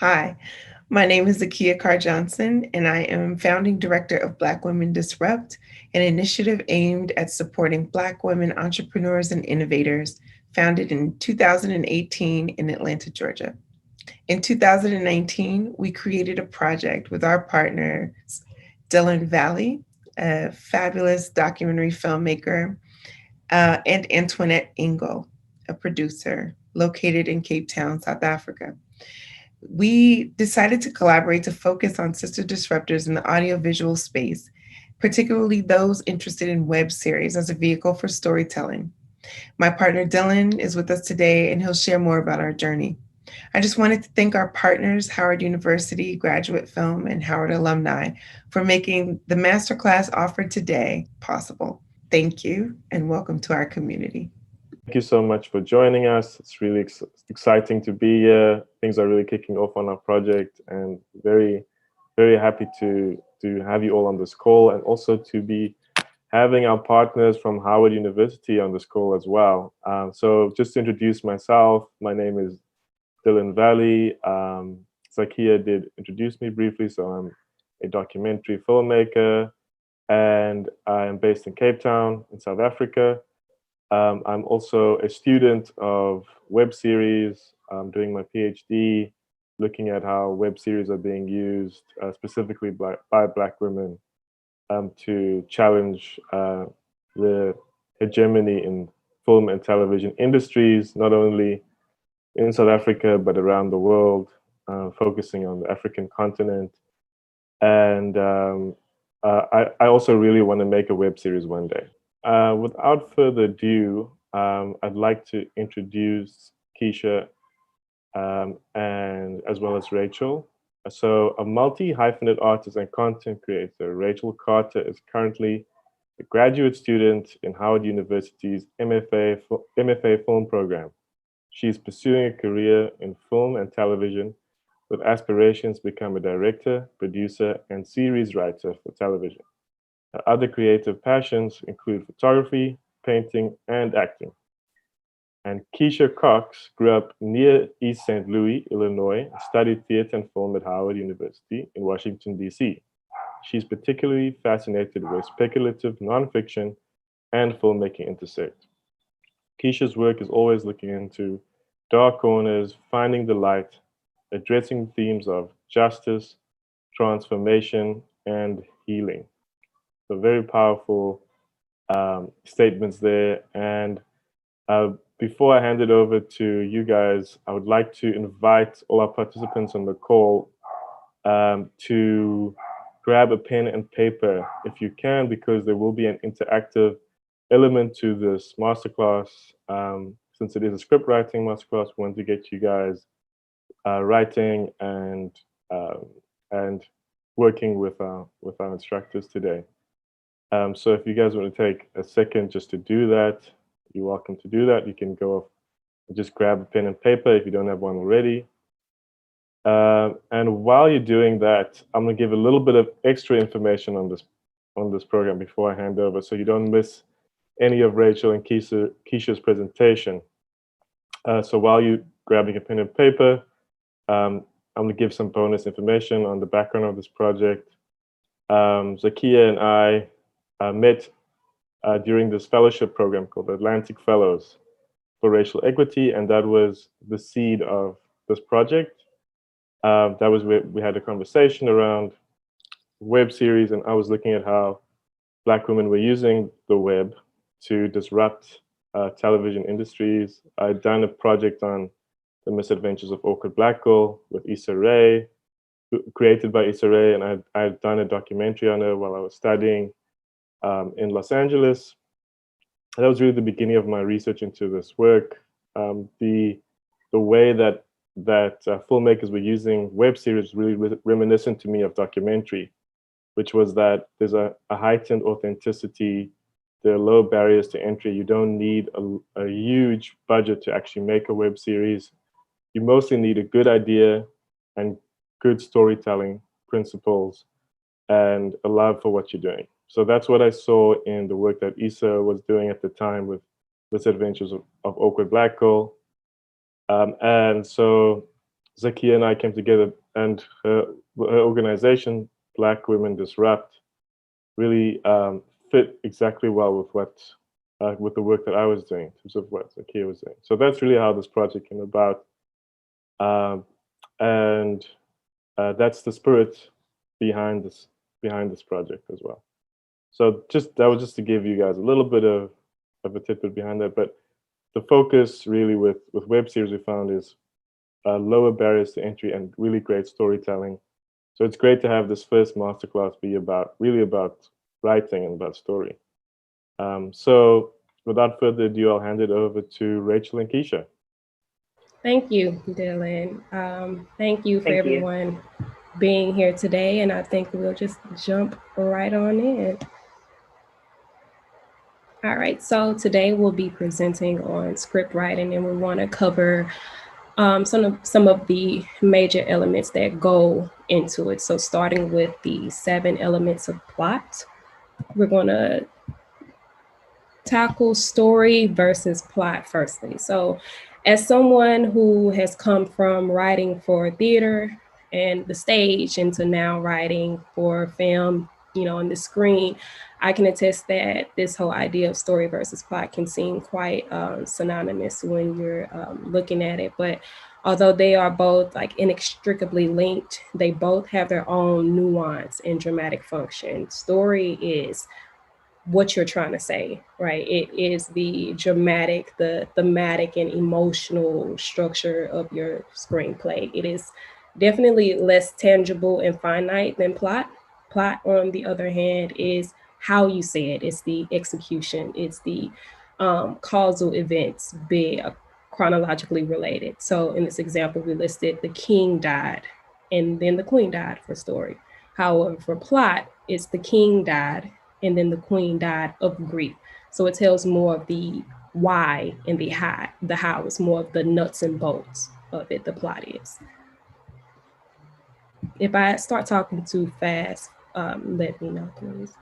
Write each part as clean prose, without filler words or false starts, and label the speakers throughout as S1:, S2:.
S1: Hi, my name is Zakia Carr-Johnson, and I am founding director of Black Women Disrupt, an initiative aimed at supporting Black women entrepreneurs and innovators, founded in 2018 in Atlanta, Georgia. In 2019, we created a project with our partners, Dylan Valley, a fabulous documentary filmmaker, and Antoinette Ingle, a producer located in Cape Town, South Africa. We decided to collaborate to focus on sister disruptors in the audiovisual space, particularly those interested in web series as a vehicle for storytelling. My partner Dylan is with us today and he'll share more about our journey. I just wanted to thank our partners, Howard University, Graduate Film, and Howard alumni, for making the masterclass offered today possible. Thank you and welcome to our community.
S2: Thank you so much for joining us. It's really exciting to be here. Things are really kicking off on our project, and very happy to have you all on this call, and also to be having our partners from Howard University on this call as well. So just to introduce myself, my name is Dylan Valley. Zakia did introduce me briefly, so I'm a documentary filmmaker, and I am based in Cape Town in South Africa. I'm also a student of web series. I'm doing my PhD, looking at how web series are being used specifically by Black women to challenge the hegemony in film and television industries, not only in South Africa, but around the world, focusing on the African continent. And I also really want to make a web series one day. Without further ado, I'd like to introduce Keisha and as well as Rachel. So a multi-hyphenate artist and content creator, Rachel Carter is currently a graduate student in Howard University's MFA film program. She's pursuing a career in film and television with aspirations to become a director, producer, and series writer for television. Her other creative passions include photography, painting, and acting. And Keisha Cox grew up near East St. Louis, Illinois, and studied theater and film at Howard University in Washington, D.C. She's particularly fascinated with speculative nonfiction and filmmaking intersect. Keisha's work is always looking into dark corners, finding the light, addressing themes of justice, transformation, and healing. So very powerful statements there. And before I hand it over to you guys, I would like to invite all our participants on the call to grab a pen and paper if you can, because there will be an interactive element to this masterclass. Since it is a script writing masterclass, we want to get you guys writing and working with our instructors today. So if you guys want to take a second just to do that, you're welcome to do that. You can go off and just grab a pen and paper if you don't have one already. And while you're doing that, I'm going to give a little bit of extra information on this program before I hand over, so you don't miss any of Rachel and Keisha's presentation. So while you're grabbing a pen and paper, I'm going to give some bonus information on the background of this project. Zakia and I met during this fellowship program called the Atlantic Fellows for Racial Equity, and that was the seed of this project. That was where we had a conversation around web series, and I was looking at how Black women were using the web to disrupt television industries. I'd done a project on the misadventures of Awkward Black Girl with Issa Rae, created by Issa Rae, and I'd done a documentary on her while I was studying in Los Angeles. And that was really the beginning of my research into this work. The way that filmmakers were using web series really reminiscent to me of documentary, which was that there's a heightened authenticity. There are low barriers to entry. You don't need a huge budget to actually make a web series. You mostly need a good idea and good storytelling principles and a love for what you're doing. So that's what I saw in the work that Issa was doing at the time with Adventures of Awkward Black Girl. And so Zakia and I came together, and her organization, Black Women Disrupt, really fit exactly well with with the work that I was doing in terms of what Zakia was doing. So that's really how this project came about, um, and that's the spirit behind this project as well. So that was just to give you guys a little bit of a tidbit behind that. But the focus really with web series we found is lower barriers to entry and really great storytelling. So it's great to have this first masterclass be really about writing and about story. So without further ado, I'll hand it over to Rachel and Keisha.
S3: Thank you, Dylan. Thank you for everyone being here today, and I think we'll just jump right on in. All right, so today we'll be presenting on script writing, and we want to cover some of the major elements that go into it. So starting with the 7 elements of plot, we're going to tackle story versus plot firstly. So as someone who has come from writing for theater and the stage into now writing for film, on the screen, I can attest that this whole idea of story versus plot can seem quite synonymous when you're looking at it. But although they are both like inextricably linked, they both have their own nuance and dramatic function. Story is what you're trying to say, right? It is the dramatic, the thematic and emotional structure of your screenplay. It is definitely less tangible and finite than plot. Plot, on the other hand, is how you say it. It's the execution. It's the causal events being chronologically related. So in this example, we listed the king died and then the queen died for story. However, for plot, it's the king died and then the queen died of grief. So it tells more of the why and the how. The how is more of the nuts and bolts of it, the plot is. If I start talking too fast, let me know, please.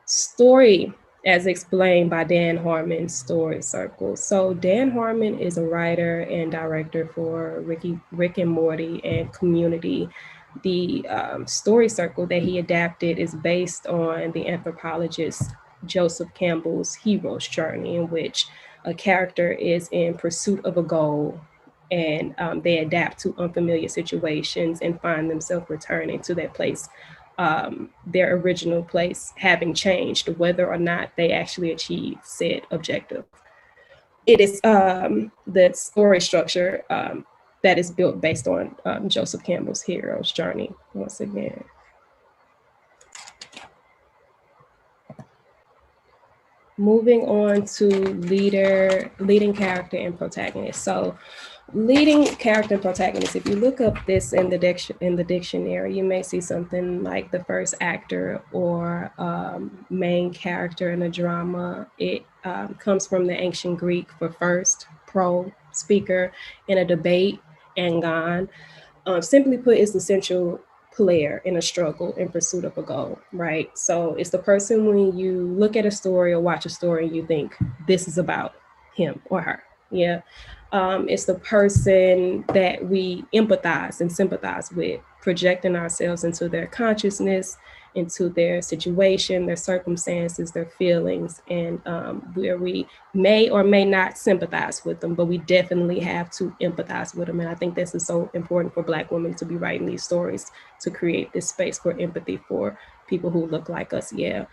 S3: Story, as explained by Dan Harmon's Story Circle. So Dan Harmon is a writer and director for Rick and Morty and Community. The Story Circle that he adapted is based on the anthropologist Joseph Campbell's hero's journey, in which a character is in pursuit of a goal and they adapt to unfamiliar situations and find themselves returning to that place, their original place having changed, whether or not they actually achieve said objective. It is the story structure that is built based on Joseph Campbell's hero's journey, once again. Moving on to leading character and protagonist. So leading character and protagonist, if you look up this in the dictionary, you may see something like the first actor or main character in a drama. It comes from the ancient Greek for first, pro, speaker, in a debate, angon. Simply put, it's the central player in a struggle in pursuit of a goal, right? So it's the person when you look at a story or watch a story and you think this is about him or her. Yeah. It's the person that we empathize and sympathize with, projecting ourselves into their consciousness, into their situation, their circumstances, their feelings, and where we may or may not sympathize with them, but we definitely have to empathize with them. And I think this is so important for Black women to be writing these stories, to create this space for empathy for people who look like us. Yeah.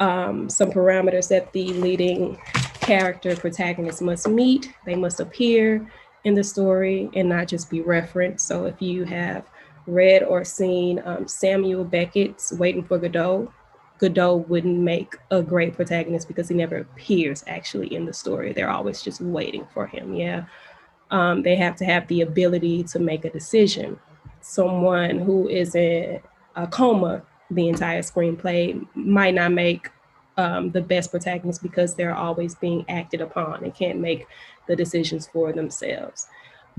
S3: Some parameters that the leading character protagonist must meet. They must appear in the story and not just be referenced. So if you have read or seen Samuel Beckett's Waiting for Godot, Godot wouldn't make a great protagonist because he never appears actually in the story. They're always just waiting for him. Yeah. They have to have the ability to make a decision. Someone who is in a coma the entire screenplay might not make the best protagonist because they're always being acted upon and can't make the decisions for themselves.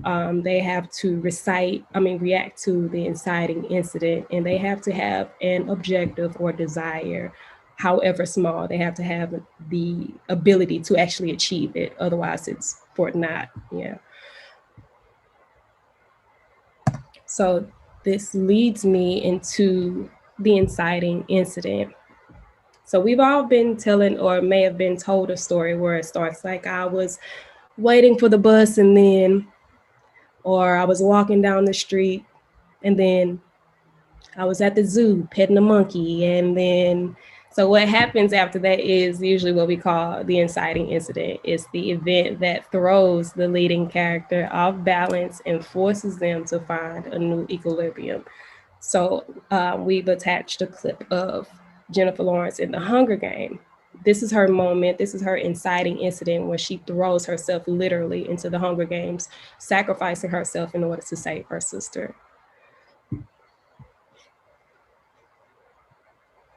S3: They have to react to the inciting incident, and they have to have an objective or desire, however small. They have to have the ability to actually achieve it. Otherwise, it's for naught. Yeah. So this leads me into the inciting incident. So we've all been telling, or may have been told, a story where it starts like, I was waiting for the bus and then, or I was walking down the street and then I was at the zoo petting a monkey. And then, so what happens after that is usually what we call the inciting incident. It's the event that throws the leading character off balance and forces them to find a new equilibrium. So we've attached a clip of Jennifer Lawrence in The Hunger Game. This is her moment. This is her inciting incident where she throws herself literally into the Hunger Games, sacrificing herself in order to save her sister.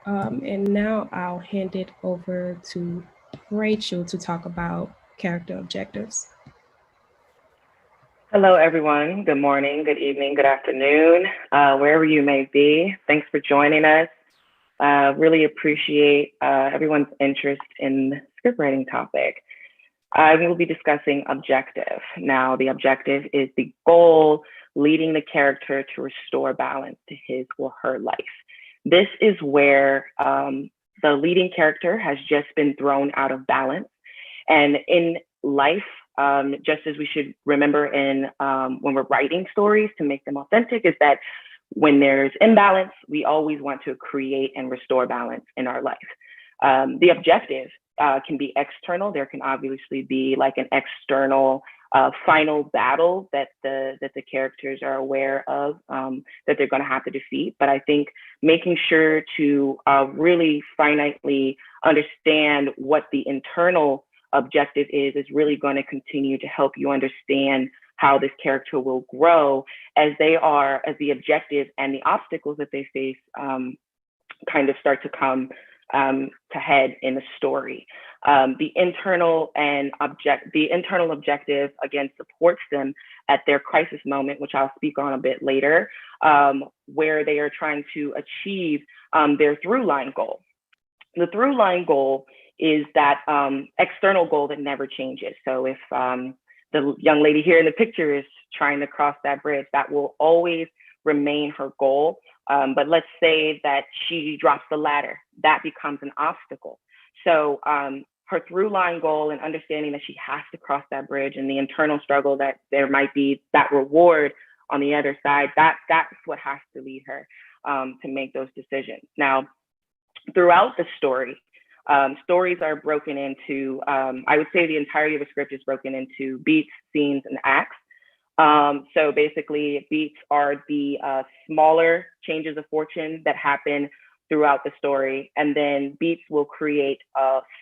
S3: And now I'll hand it over to Rachel to talk about character objectives.
S4: Hello, everyone. Good morning, good evening, good afternoon, wherever you may be. Thanks for joining us. Really appreciate everyone's interest in the script writing topic. I will be discussing objective. Now, the objective is the goal leading the character to restore balance to his or her life. This is where the leading character has just been thrown out of balance. And in life, just as we should remember in when we're writing stories to make them authentic, is that when there's imbalance, we always want to create and restore balance in our life. The objective can be external. There can obviously be like an external final battle that the characters are aware of, that they're going to have to defeat. But I think making sure to really finitely understand what the internal objective is really going to continue to help you understand how this character will grow as the objective and the obstacles that they face kind of start to come to head in the story. The internal objective again supports them at their crisis moment, which I'll speak on a bit later, where they are trying to achieve their through line goal. The through line goal is that external goal that never changes. So if the young lady here in the picture is trying to cross that bridge, that will always remain her goal. But let's say that she drops the ladder, that becomes an obstacle. So her through line goal and understanding that she has to cross that bridge and the internal struggle that there might be that reward on the other side, that's what has to lead her to make those decisions. Now, throughout the story, stories are broken into, I would say the entirety of a script is broken into beats, scenes, and acts. So basically, beats are the smaller changes of fortune that happen throughout the story. And then beats will create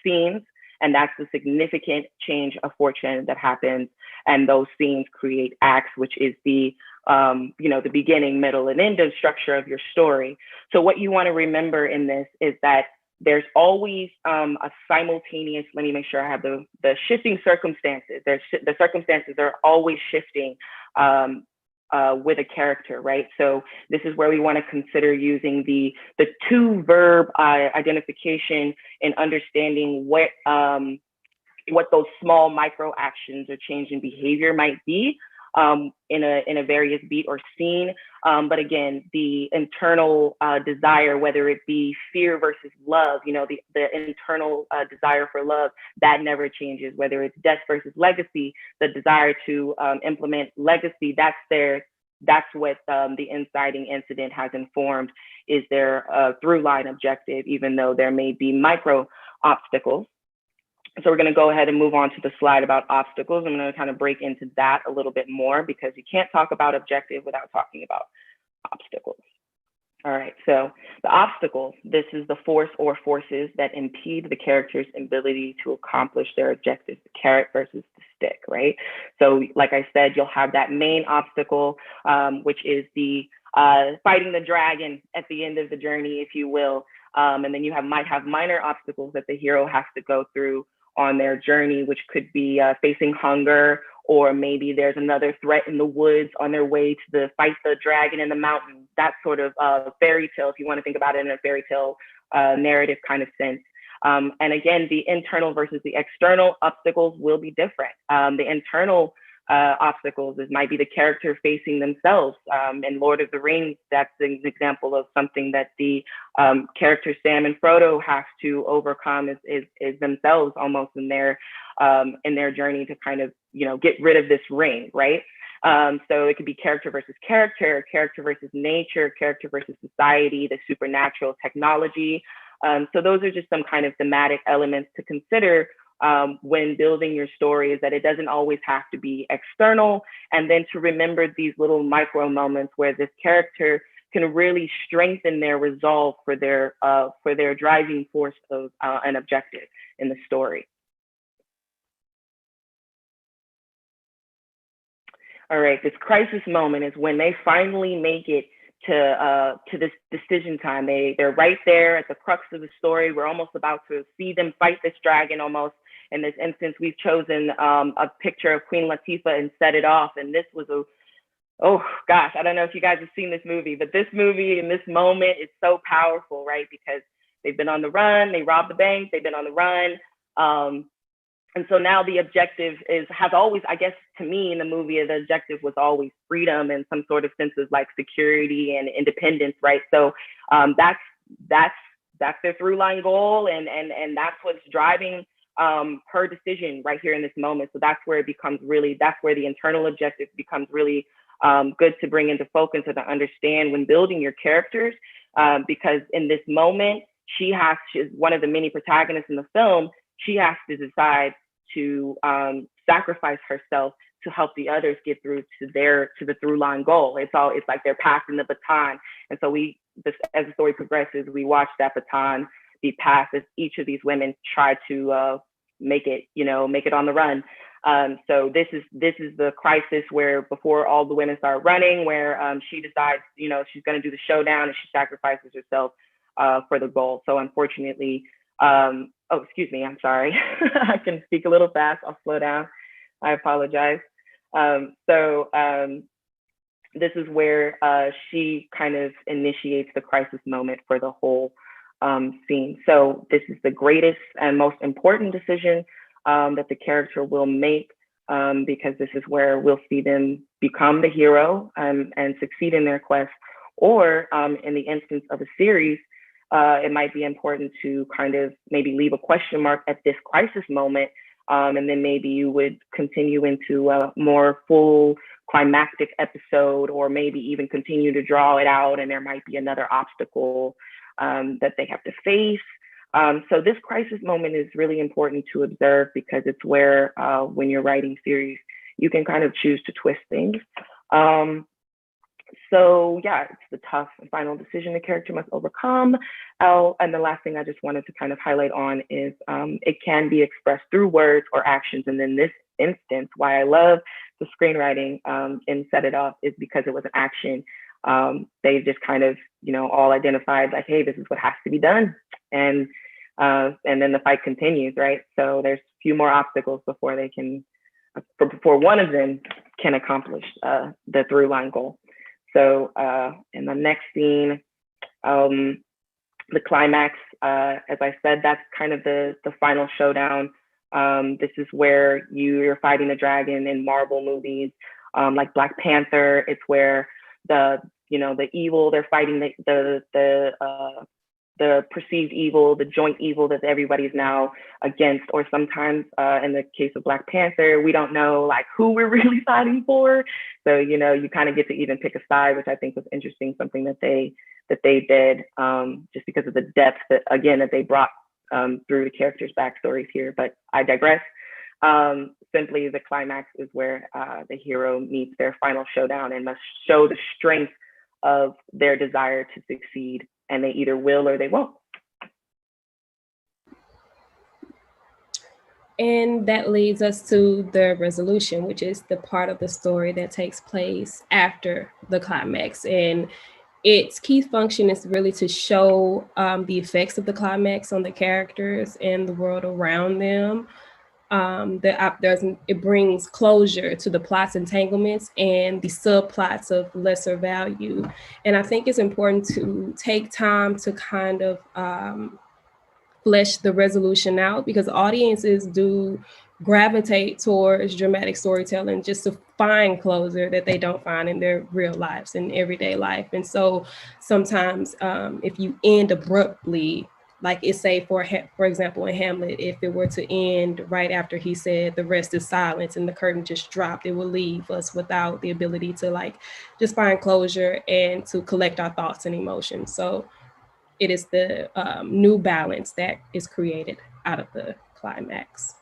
S4: scenes, and that's the significant change of fortune that happens. And those scenes create acts, which is the the beginning, middle, and end of structure of your story. So what you want to remember in this is that there's always a simultaneous, let me make sure I have the shifting circumstances. The circumstances are always shifting with a character, right? So this is where we want to consider using the two verb identification and understanding what those small micro actions or change in behavior might be in a various beat or scene. But again, the internal desire, whether it be fear versus love, the internal desire for love, that never changes. Whether it's death versus legacy, the desire to implement legacy, that's what the inciting incident has informed is their through line objective, even though there may be micro obstacles. So we're going to go ahead and move on to the slide about obstacles. I'm going to kind of break into that a little bit more because you can't talk about objective without talking about obstacles. All right, so the obstacles, this is the force or forces that impede the character's ability to accomplish their objectives, the carrot versus the stick, right? So like I said, you'll have that main obstacle, which is the fighting the dragon at the end of the journey, if you will. And then you might have minor obstacles that the hero has to go through on their journey, which could be facing hunger, or maybe there's another threat in the woods on their way to fight the dragon in the mountain. That sort of fairy tale, if you want to think about it in a fairy tale narrative kind of sense. And again, the internal versus the external obstacles will be different. The internal obstacles. It might be the character facing themselves. In Lord of the Rings, that's an example of something that the characters Sam and Frodo have to overcome is themselves, almost in their journey to kind of, you know, get rid of this ring, right? So it could be character versus character, character versus nature, character versus society, the supernatural, technology. So those are just some kind of thematic elements to consider when building your story, is that it doesn't always have to be external, and then to remember these little micro moments where this character can really strengthen their resolve for their driving force of an objective in the story. All right, this crisis moment is when they finally make it to this decision time. They're right there at the crux of the story. We're almost about to see them fight this dragon almost. In this instance, we've chosen a picture of Queen Latifah and set it off. And this was oh gosh, I don't know if you guys have seen this movie, but this movie in this moment is so powerful, right? Because they've been on the run, they robbed the bank, they've been on the run. And so now the objective has always, I guess, to me in the movie, the objective was always freedom and some sort of sense of like security and independence, right? So that's their through line goal, and that's what's driving her decision right here in this moment. So that's where it becomes really, that's where the internal objective becomes really good to bring into focus and to understand when building your characters, because in this moment, she's one of the many protagonists in the film. She has to decide to sacrifice herself to help the others get through to the through line goal. It's like they're passing the baton. And so as the story progresses, we watch that baton be passed as each of these women try to make it on the run. So this is the crisis where before all the women start running, where she decides, you know, she's going to do the showdown and she sacrifices herself for the goal. So unfortunately, oh, excuse me, I'm sorry. I can speak a little fast. I'll slow down. I apologize. This is where she kind of initiates the crisis moment for the whole scene. So this is the greatest and most important decision that the character will make, because this is where we'll see them become the hero and succeed in their quest. Or in the instance of a series, it might be important to kind of maybe leave a question mark at this crisis moment, and then maybe you would continue into a more full climactic episode, or maybe even continue to draw it out, and there might be another obstacle that they have to face. So this crisis moment is really important to observe, because it's where when you're writing series, you can kind of choose to twist things. So yeah, it's the tough and final decision the character must overcome. And the last thing I just wanted to kind of highlight on is it can be expressed through words or actions. And in this instance, why I love the screenwriting in Set It Off is because it was an action. They just kind of, you know, all identified like, hey, this is what has to be done. And then the fight continues, right? So there's a few more obstacles before one of them can accomplish the through line goal. So in the next scene, the climax, as I said, that's kind of the final showdown. This is where you're fighting the dragon in Marvel movies, like Black Panther. It's where the evil, they're fighting the perceived evil, the joint evil that everybody's now against. Or sometimes in the case of Black Panther, we don't know like who we're really fighting for. So, you know, you kind of get to even pick a side, which I think was interesting, something that they did, just because of the depth that they brought through the characters' backstories here. But I digress. Simply the climax is where the hero meets their final showdown and must show the strength of their desire to succeed. And they either will or they won't.
S3: And that leads us to the resolution, which is the part of the story that takes place after the climax. And its key function is really to show the effects of the climax on the characters and the world around them. It brings closure to the plot's entanglements and the subplots of lesser value. And I think it's important to take time to kind of flesh the resolution out, because audiences do gravitate towards dramatic storytelling just to find closure that they don't find in their real lives and everyday life. And so sometimes if you end abruptly, like it say for example in Hamlet, if it were to end right after he said the rest is silence and the curtain just dropped, it will leave us without the ability to like just find closure and to collect our thoughts and emotions. So it is the new balance that is created out of the climax.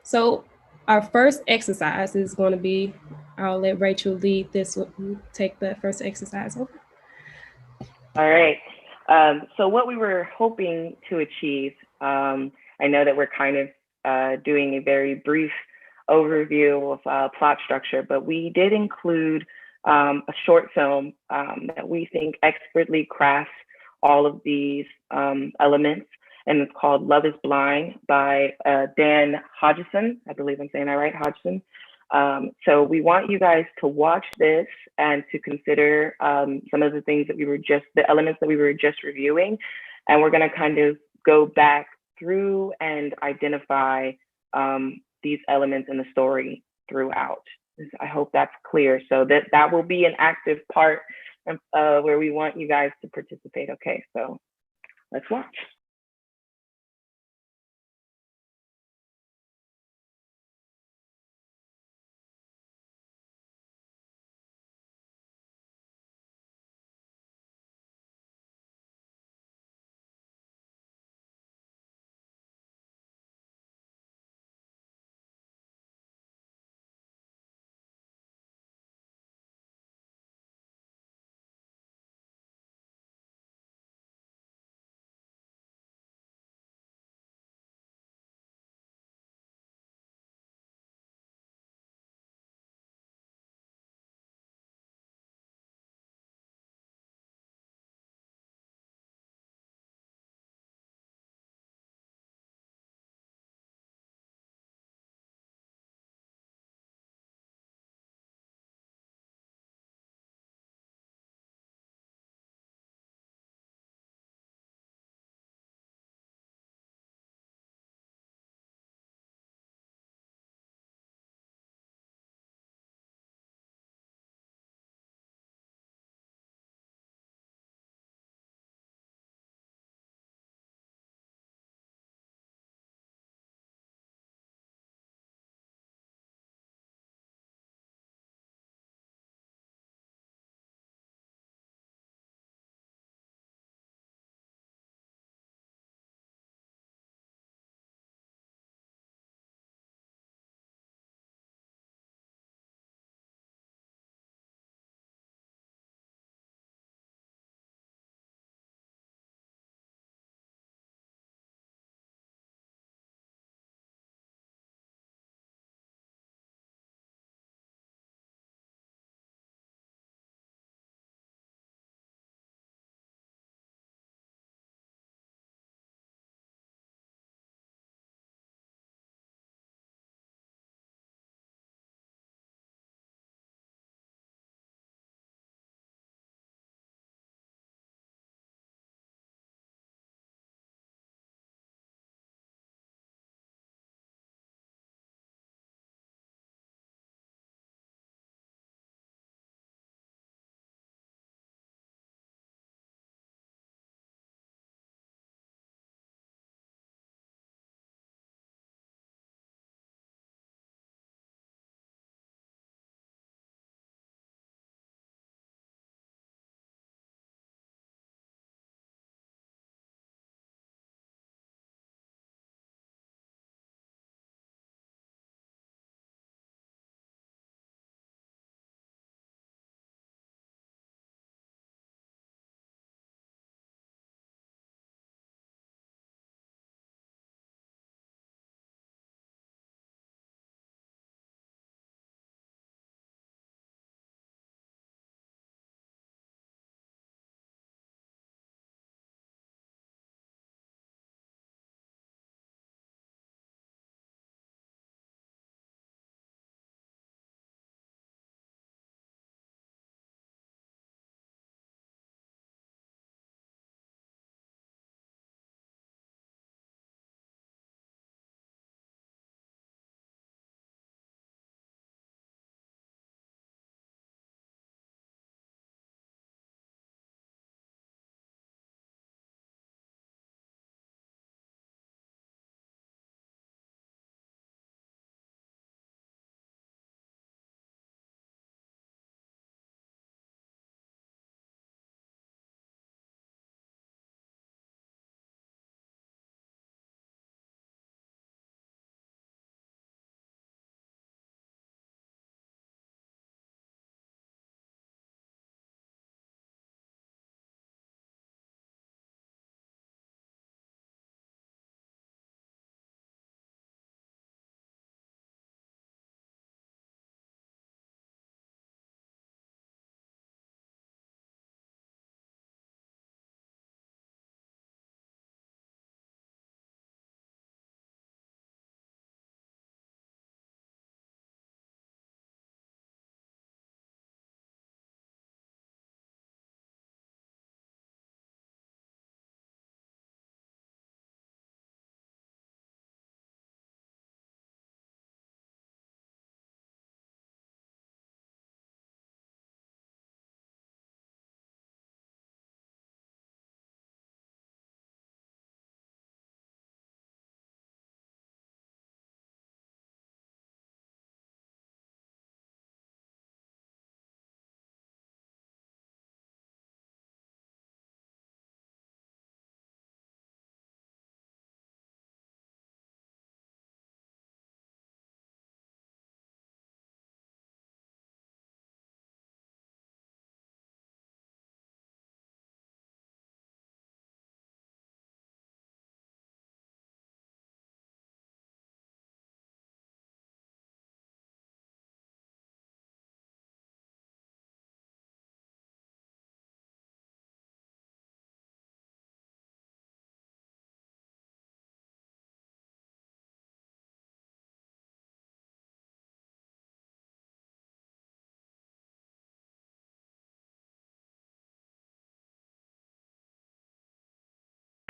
S3: So our first exercise is going to be, I'll let Rachel lead this, take the first exercise over.
S4: All right. So what we were hoping to achieve, I know that we're kind of doing a very brief overview of plot structure, but we did include a short film that we think expertly crafts all of these elements, and it's called Love is Blind by Dan Hodgson. I believe I'm saying that right, Hodgson. So we want you guys to watch this and to consider some of the things that the elements that we were just reviewing. And we're going to kind of go back through and identify these elements in the story throughout. I hope that's clear. So that will be an active part where we want you guys to participate. Okay, so let's watch.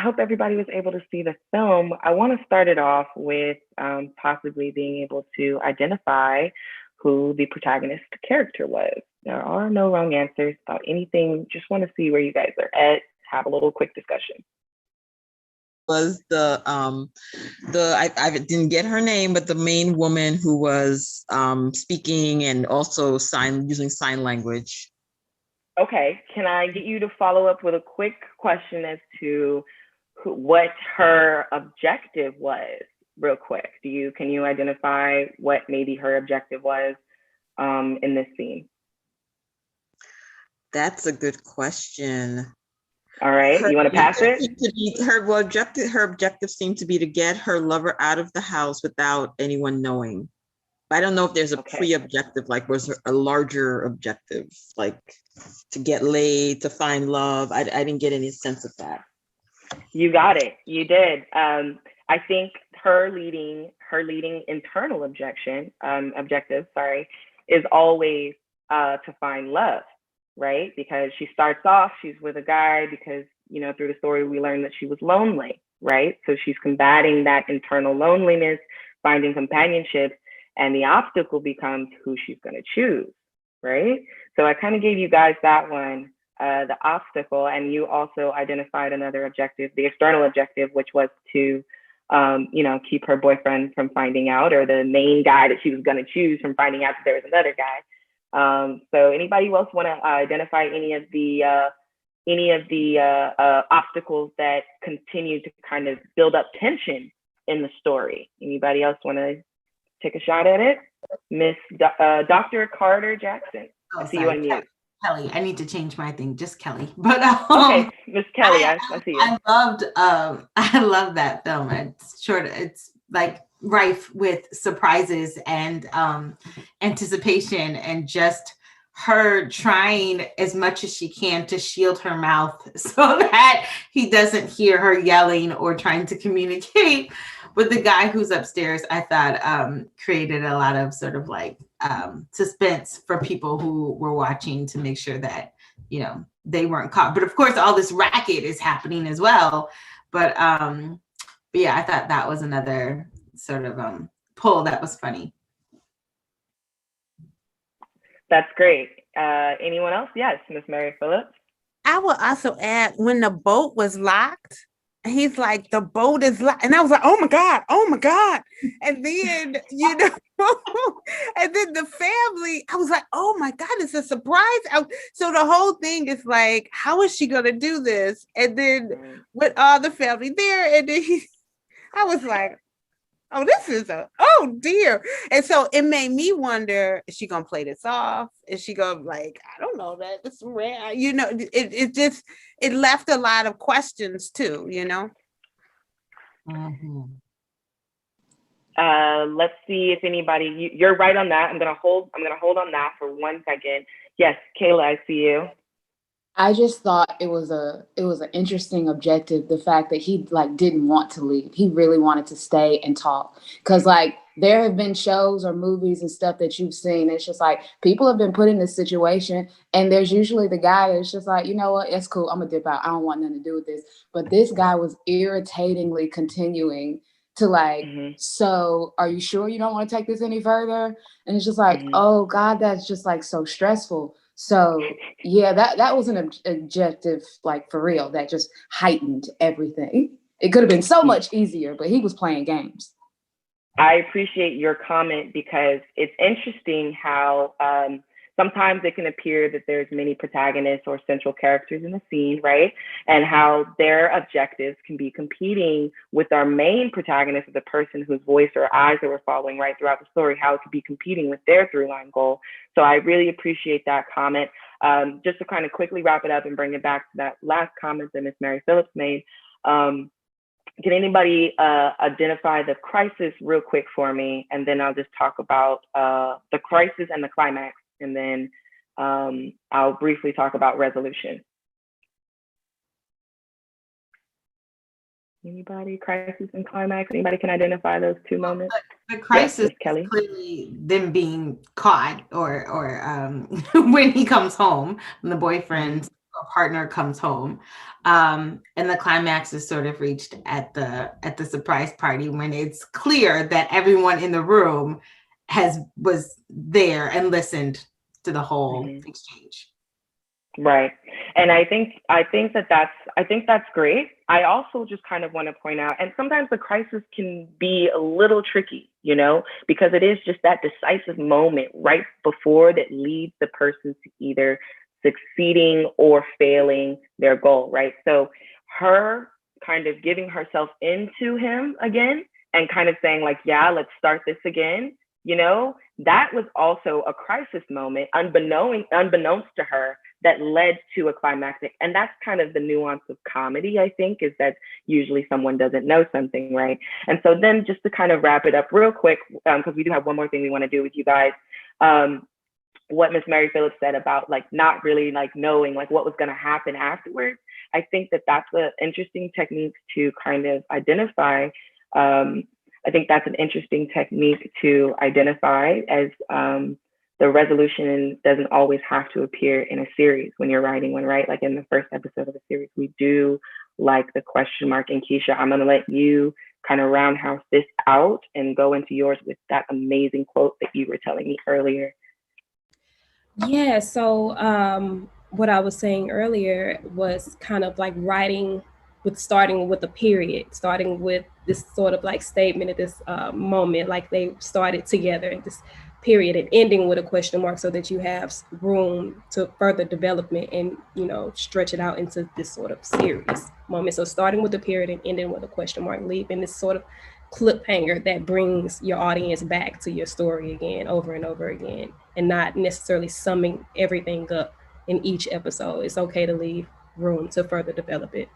S4: hope everybody was able to see the film. I want to start it off with possibly being able to identify who the protagonist character was. There are no wrong answers about anything. Just want to see where you guys are at. Have a little quick discussion.
S5: Was I didn't get her name, but the main woman who was speaking and also using sign language.
S4: Okay, can I get you to follow up with a quick question as to what her objective was, real quick? Can you identify what maybe her objective was in this scene?
S5: That's a good question.
S4: All right, you want to pass it?
S5: Her objective seemed to be to get her lover out of the house without anyone knowing. I don't know if there's a pre-objective, like was there a larger objective, like to get laid, to find love. I didn't get any sense of that.
S4: You got it. You did. I think her leading internal objective, is always to find love, right? Because she starts off, she's with a guy because, you know, through the story we learned that she was lonely, right? So she's combating that internal loneliness, finding companionship, and the obstacle becomes who she's going to choose, right? So I kind of gave you guys that one, the obstacle, and you also identified another objective, the external objective, which was to, you know, keep her boyfriend from finding out, or the main guy that she was going to choose from finding out that there was another guy. So anybody else want to identify any of the obstacles that continue to kind of build up tension in the story? Anybody else want to take a shot at it? Miss Dr. Carter Jackson.
S6: Oh,
S4: I see you on mute.
S6: Kelly, I need to change my thing, just Kelly. But
S4: okay, Miss Kelly, I see you.
S6: I love that film. It's like rife with surprises and anticipation, and just her trying as much as she can to shield her mouth so that he doesn't hear her yelling or trying to communicate with the guy who's upstairs. I thought created a lot of sort of like suspense for people who were watching to make sure that, you know, they weren't caught. But of course, all this racket is happening as well. But yeah, I thought that was another sort of pull that was funny.
S4: That's great. Anyone else? Yes, Miss Mary Phillips.
S7: I will also add, when the boat was locked, he's like, the boat is locked. And I was like, oh my God. And then, you know, and then the family, I was like, oh my God, it's a surprise. So the whole thing is like, how is she going to do this? And then with all the family there, and then I was like, oh, this is oh dear. And so it made me wonder, is she gonna play this off? Is she gonna, like, I don't know, that it's rare, you know, it left a lot of questions too, you know.
S6: Mm-hmm.
S4: Let's see if anybody, you're right on that. I'm gonna hold on that for 1 second. Yes, Kayla, I see you.
S8: I just thought it was an interesting objective. The fact that he like didn't want to leave, he really wanted to stay and talk. Because like there have been shows or movies and stuff that you've seen. It's just like people have been put in this situation, and there's usually the guy that's just like, you know what, it's cool, I'm gonna dip out. I don't want nothing to do with this. But this guy was irritatingly continuing to like, so are you sure you don't want to take this any further? And it's just like, oh God, that's just like so stressful. So yeah, that was an objective, like for real, that just heightened everything. It could have been so much easier, but he was playing games.
S4: I appreciate your comment, because it's interesting how sometimes it can appear that there's many protagonists or central characters in the scene, right? And how their objectives can be competing with our main protagonist, the person whose voice or eyes that we're following right throughout the story, how it could be competing with their through line goal. So I really appreciate that comment. Just to kind of quickly wrap it up and bring it back to that last comment that Ms. Mary Phillips made. Can anybody identify the crisis real quick for me? And then I'll just talk about the crisis and the climax. And then I'll briefly talk about resolution. Anybody? Crisis and climax? Anybody can identify those two moments?
S6: The crisis,
S4: yes, Kelly.
S6: Is clearly them being caught, or when he comes home, when the boyfriend a partner comes home. And the climax is sort of reached at the surprise party when it's clear that everyone in the room was there and listened to the whole exchange.
S4: Right. And I think that's great. I also just kind of want to point out, and sometimes the crisis can be a little tricky, because it is just that decisive moment right before that leads the person to either succeeding or failing their goal, right? So her kind of giving herself into him again and kind of saying like, yeah, let's start this again, that was also a crisis moment, unbeknownst to her, that led to a climactic. And that's kind of the nuance of comedy, I think, is that usually someone doesn't know something, right? And so then just to kind of wrap it up real quick, because we do have one more thing we want to do with you guys, what Miss Mary Phillips said about like not really like knowing like what was going to happen afterwards. I think that that's an interesting technique to kind of identify. I think that's an interesting technique to identify as the resolution doesn't always have to appear in a series when you're writing one, right? Like in the first episode of the series, we do like the question mark. And Keisha, I'm going to let you kind of roundhouse this out and go into yours with that amazing quote that you were telling me earlier.
S3: Yeah, so what I was saying earlier was kind of like writing with starting with a period, starting with this sort of like statement at this moment, like they started together at this period, and ending with a question mark so that you have room to further development and, stretch it out into this sort of series moment. So starting with a period and ending with a question mark, leaving this sort of cliffhanger that brings your audience back to your story again, over and over again, and not necessarily summing everything up in each episode. It's okay to leave room to further develop it.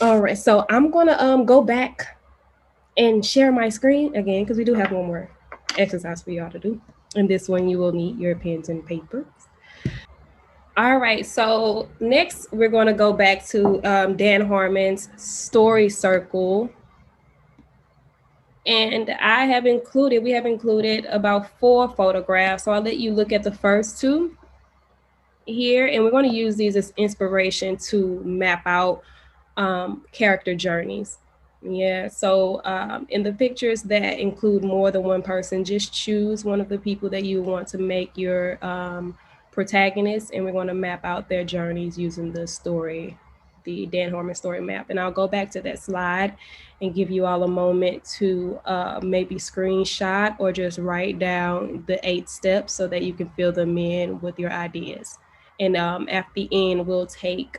S3: All right, so I'm gonna go back and share my screen again, because we do have one more exercise for y'all to do. And this one you will need your pens and papers. All right, so next we're going to go back to Dan Harmon's story circle. And we have included about 4 photographs. So I'll let you look at the first 2 here, and we're going to use these as inspiration to map out character journeys. Yeah, so in the pictures that include more than one person, just choose one of the people that you want to make your protagonist, and we're going to map out their journeys using the Dan Harmon story map. And I'll go back to that slide and give you all a moment to maybe screenshot or just write down the 8 steps so that you can fill them in with your ideas. And at the end, we'll take,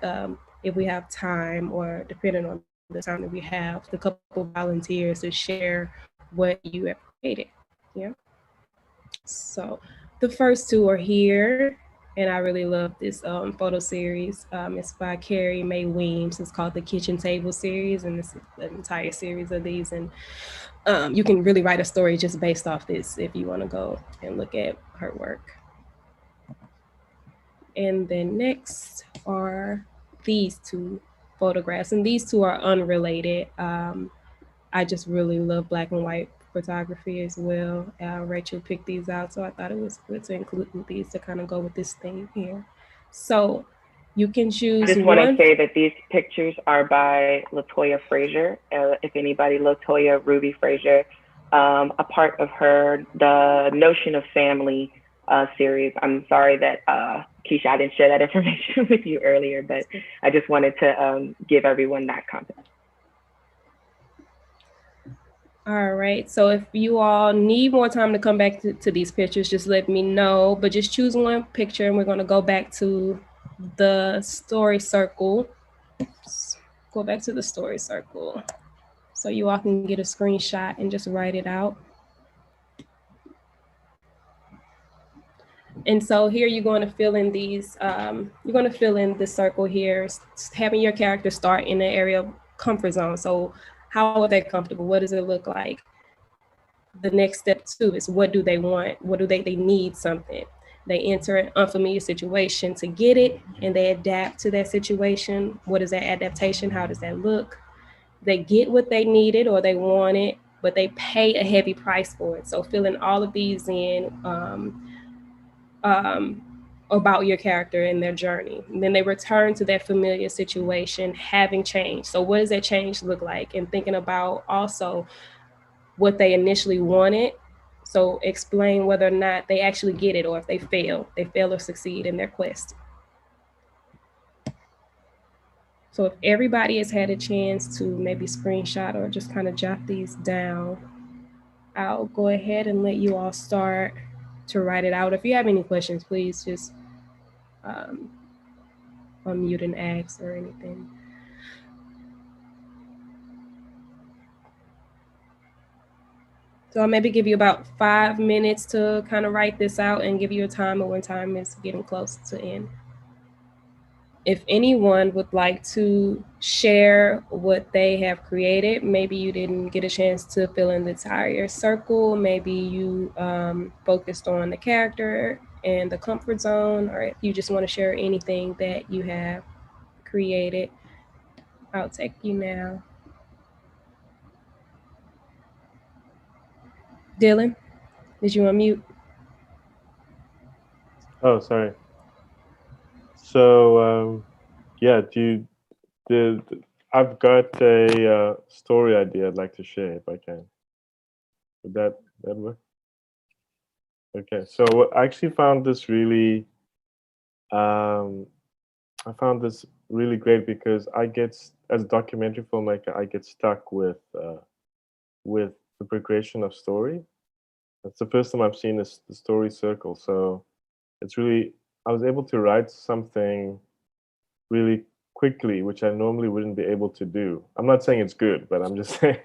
S3: if we have time, or depending on the time that we have, the couple volunteers to share what you have created. Yeah. So the first 2 are here, and I really love this photo series. It's by Carrie Mae Weems. It's called the Kitchen Table series, and it's an entire series of these. And you can really write a story just based off this if you want to go and look at her work. And then next are these 2 photographs, and these 2 are unrelated. I just really love black and white photography as well. Rachel picked these out, so I thought it was good to include these to kind of go with this theme here. So you can choose.
S4: I just want to say that these pictures are by Latoya Frazier. If anybody, Latoya Ruby Frazier, a part of the Notion of Family series. I'm sorry that Keisha, I didn't share that information with you earlier, but I just wanted to give everyone that context.
S3: All right, so if you all need more time to come back to these pictures, just let me know, but just choose one picture, and we're going to go back to the story circle. Go back to the story circle so you all can get a screenshot and just write it out. And so here you're going to fill in these, you're going to fill in this circle here, having your character start in the area of comfort zone. So how are they comfortable? What does it look like? The next step 2 is, what do they want? What do they need something? They enter an unfamiliar situation to get it, and they adapt to that situation. What is that adaptation? How does that look? They get what they needed or they wanted, but they pay a heavy price for it. So filling all of these in, about your character and their journey. And then they return to that familiar situation, having changed. So what does that change look like? And thinking about also what they initially wanted. So explain whether or not they actually get it, or if they fail or succeed in their quest. So if everybody has had a chance to maybe screenshot or just kind of jot these down, I'll go ahead and let you all start to write it out. If you have any questions, please just unmute and ask or anything. So I'll maybe give you about 5 minutes to kind of write this out and give you a timer when time is getting close to end. If anyone would like to share what they have created, maybe you didn't get a chance to fill in the entire circle, maybe you focused on the character and the comfort zone, or if you just want to share anything that you have created, I'll take you now. Dylan, did you unmute?
S2: Oh, sorry. So yeah, I've got a story idea I'd like to share if I can. Would that work? Okay, so I actually found this really great because as a documentary filmmaker, I get stuck with the progression of story. That's the first time I've seen the story circle. So it's really, I was able to write something really quickly, which I normally wouldn't be able to do. I'm not saying it's good, but I'm just saying,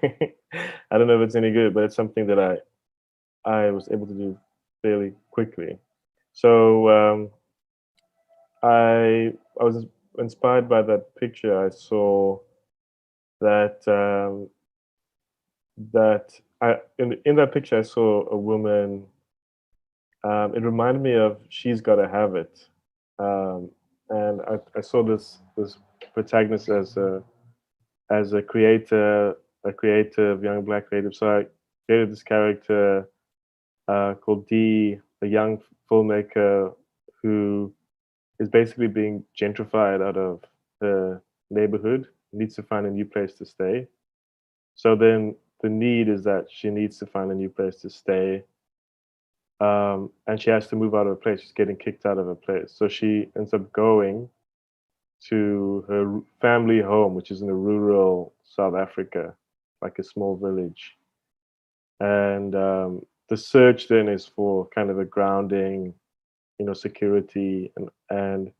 S2: I don't know if it's any good, but it's something that I was able to do fairly quickly. So I was inspired by that picture. I saw that in that picture I saw a woman. It reminded me of She's Gotta Have It, and I saw this protagonist as a creator, a creative young Black creative. So I created this character called Dee, a young filmmaker who is basically being gentrified out of her neighborhood, needs to find a new place to stay. So then the need is that she needs to find a new place to stay. And she has to move out of a place. She's getting kicked out of a place. So she ends up going to her family home, which is in a rural South Africa, like a small village. And the search then is for kind of a grounding, security, and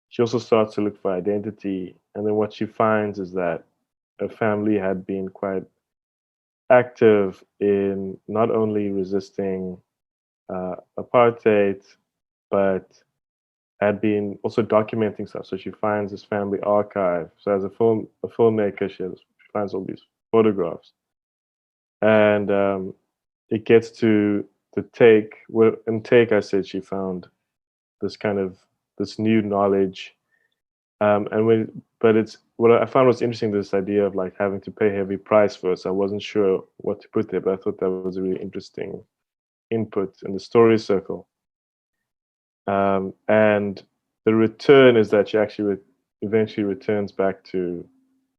S2: she also starts to look for identity. And then what she finds is that her family had been quite active in not only resisting apartheid, but had been also documenting stuff. So she finds this family archive. So as a filmmaker, she finds all these photographs, and it gets to the take. Well, in take, I said she found this new knowledge, but it's what I found was interesting. This idea of like having to pay heavy price for it. So I wasn't sure what to put there, but I thought that was a really interesting input in the story circle. And the return is that she actually eventually returns back to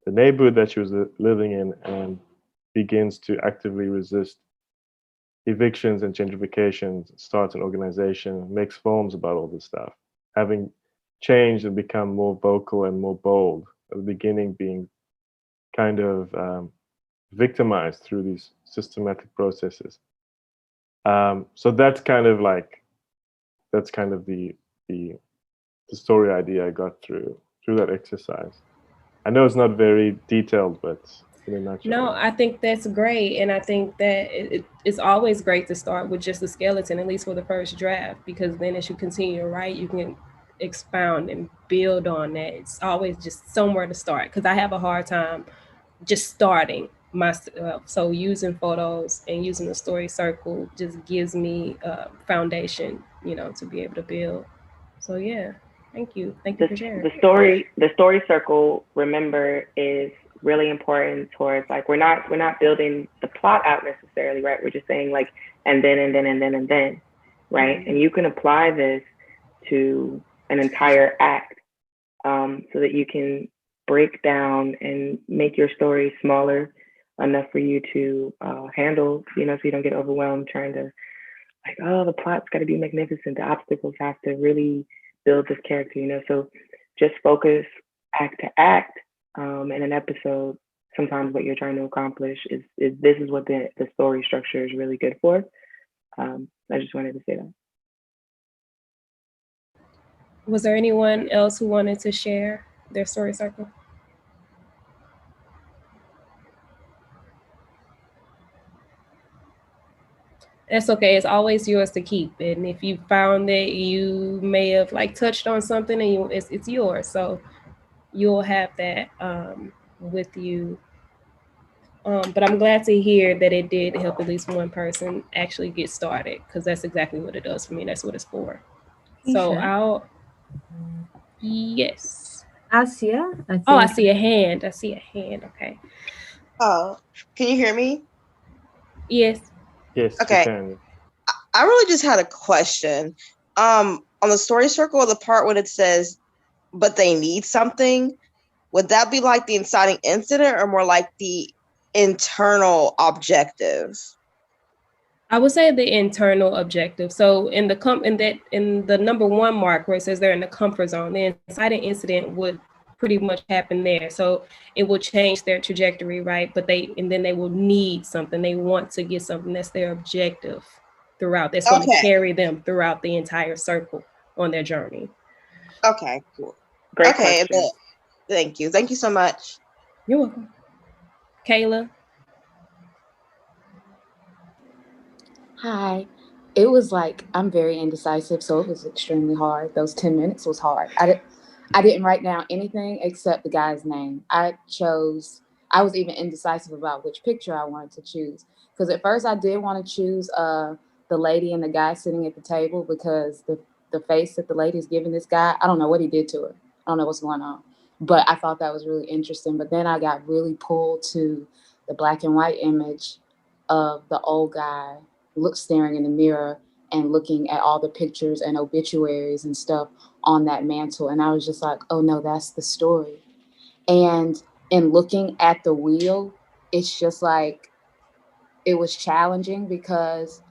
S2: the neighborhood that she was living in and begins to actively resist evictions and gentrifications, starts an organization, makes films about all this stuff, having changed and become more vocal and more bold. At the beginning, being kind of victimized through these systematic processes. So that's kind of the story idea I got through that exercise. I know it's not very detailed, but in a nutshell.
S3: No, I think that's great. And I think that it's always great to start with just a skeleton, at least for the first draft, because then as you continue to write, you can expound and build on that. It's always just somewhere to start, because I have a hard time just starting myself. So using photos and using the story circle just gives me a foundation, to be able to build. So yeah, thank you for sharing.
S4: The story circle, remember, is really important towards, like, we're not building the plot out necessarily, right? We're just saying like, and then, right? Mm-hmm. And you can apply this to an entire act, so that you can break down and make your story smaller enough for you to handle, so you don't get overwhelmed trying to, like, oh, the plot's got to be magnificent, the obstacles have to really build this character. So just focus act to act, in an episode. Sometimes what you're trying to accomplish is this is what the story structure is really good for. I just wanted to say that.
S3: Was there anyone else who wanted to share their story circle? That's okay. It's always yours to keep. And if you found that you may have touched on something and it's yours. So you'll have that with you. But I'm glad to hear that it did help at least one person actually get started, because that's exactly what it does for me. That's what it's for. So yes.
S9: Asia.
S3: I see a hand. Okay.
S10: Oh, can you hear me?
S3: Yes.
S2: Yes,
S10: Okay.
S2: you can.
S10: I really just had a question. On the story circle, the part when it says, but they need something, would that be like the inciting incident or more like the internal objective?
S3: I would say the internal objective. So in the number 1 mark where it says they're in the comfort zone, the inciting incident would pretty much happen there. So it will change their trajectory, right? But then they will need something. They want to get something. That's their objective throughout. That's going to carry them throughout the entire circle on their journey.
S10: Okay, cool.
S4: Great question.
S10: Thank you. Thank you so much.
S3: You're welcome. Kayla?
S8: Hi. It was I'm very indecisive, so it was extremely hard. Those 10 minutes was hard. I didn't write down anything except the guy's name. I was even indecisive about which picture I wanted to choose. Because at first I did want to choose the lady and the guy sitting at the table, because the face that the lady is giving this guy, I don't know what he did to her. I don't know what's going on. But I thought that was really interesting. But then I got really pulled to the black and white image of the old guy staring in the mirror and looking at all the pictures and obituaries and stuff on that mantle. And I was just like, oh no, that's the story. And in looking at the wheel, it's just it was challenging, because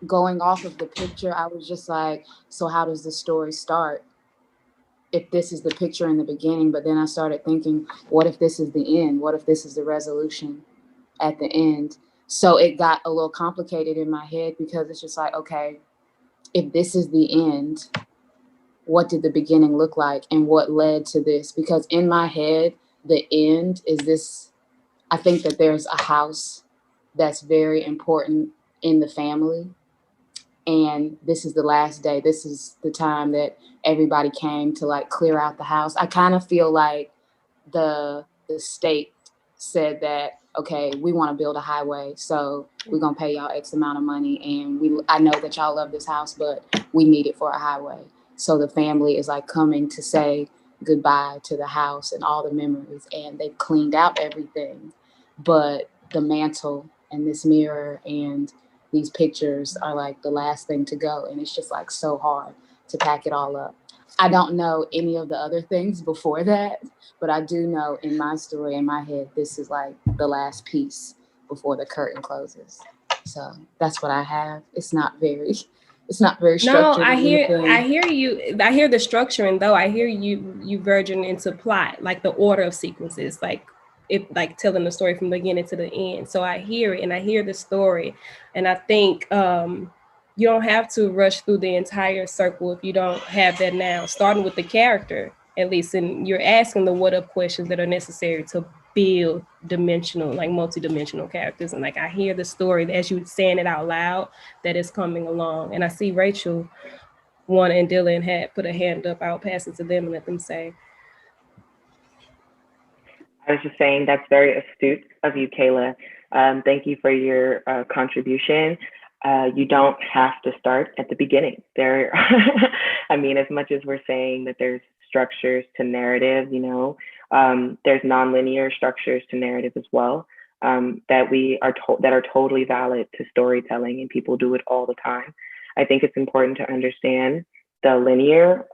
S8: going off of the picture, I was just like, so how does the story start if this is the picture in the beginning? But then I started thinking, what if this is the end? What if this is the resolution at the end? So it got a little complicated in my head, because it's just like, okay, if this is the end, what did the beginning look like and what led to this? Because in my head, the end is this. I think that there's a house that's very important in the family. And this is the last day. This is the time that everybody came to clear out the house. I kind of feel like the state said that, okay, we want to build a highway, so we're going to pay y'all X amount of money. And I know that y'all love this house, but we need it for a highway. So the family is coming to say goodbye to the house and all the memories. And they've cleaned out everything. But the mantle and this mirror and these pictures are the last thing to go. And it's just so hard to pack it all up. I don't know any of the other things before that, but I do know in my story, in my head, this is the last piece before the curtain closes. So that's what I have. It's not very structured.
S3: No, I hear you. I hear the structuring though. I hear you verging into plot, the order of sequences, telling the story from the beginning to the end. So I hear it and I hear the story. And I think you don't have to rush through the entire circle if you don't have that now, starting with the character, at least. And you're asking the what up questions that are necessary to build dimensional, multi-dimensional characters. And I hear the story as you saying it out loud that is coming along. And I see Rachel, Juana, and Dylan had put a hand up. I'll pass it to them and let them say.
S4: I was just saying that's very astute of you, Kayla. Thank you for your contribution. You don't have to start at the beginning. I mean, as much as we're saying that there's structures to narrative, there's nonlinear structures to narrative as well, that are totally valid to storytelling, and people do it all the time. I think it's important to understand the linear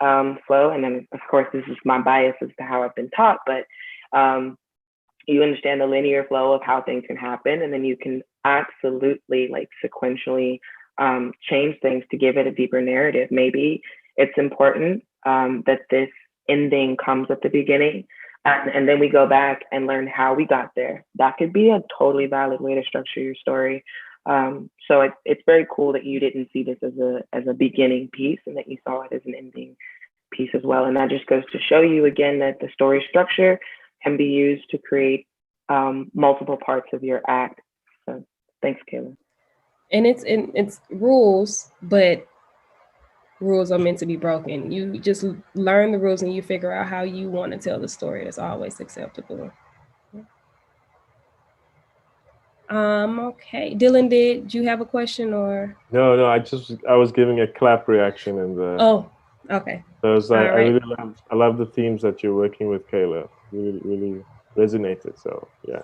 S4: flow. And then, of course, this is my bias as to how I've been taught, but you understand the linear flow of how things can happen, and then you can absolutely like sequentially change things to give it a deeper narrative. Maybe it's important that this ending comes at the beginning, and then we go back and learn how we got there. That could be a totally valid way to structure your story. So it's very cool that you didn't see this as a beginning piece, and that you saw it as an ending piece as well. And that just goes to show you again that the story structure can be used to create multiple parts of your act. So thanks, Kayla.
S3: And it's rules, but rules are meant to be broken. You just learn the rules and you figure out how you want to tell the story. That's always acceptable. Okay, Dylan, did you have a question or?
S2: No, I was giving a clap reaction and
S3: Oh, okay.
S2: So it's like,
S3: Right.
S2: I love the themes that you're working with, Kayla. Really resonated. So yeah.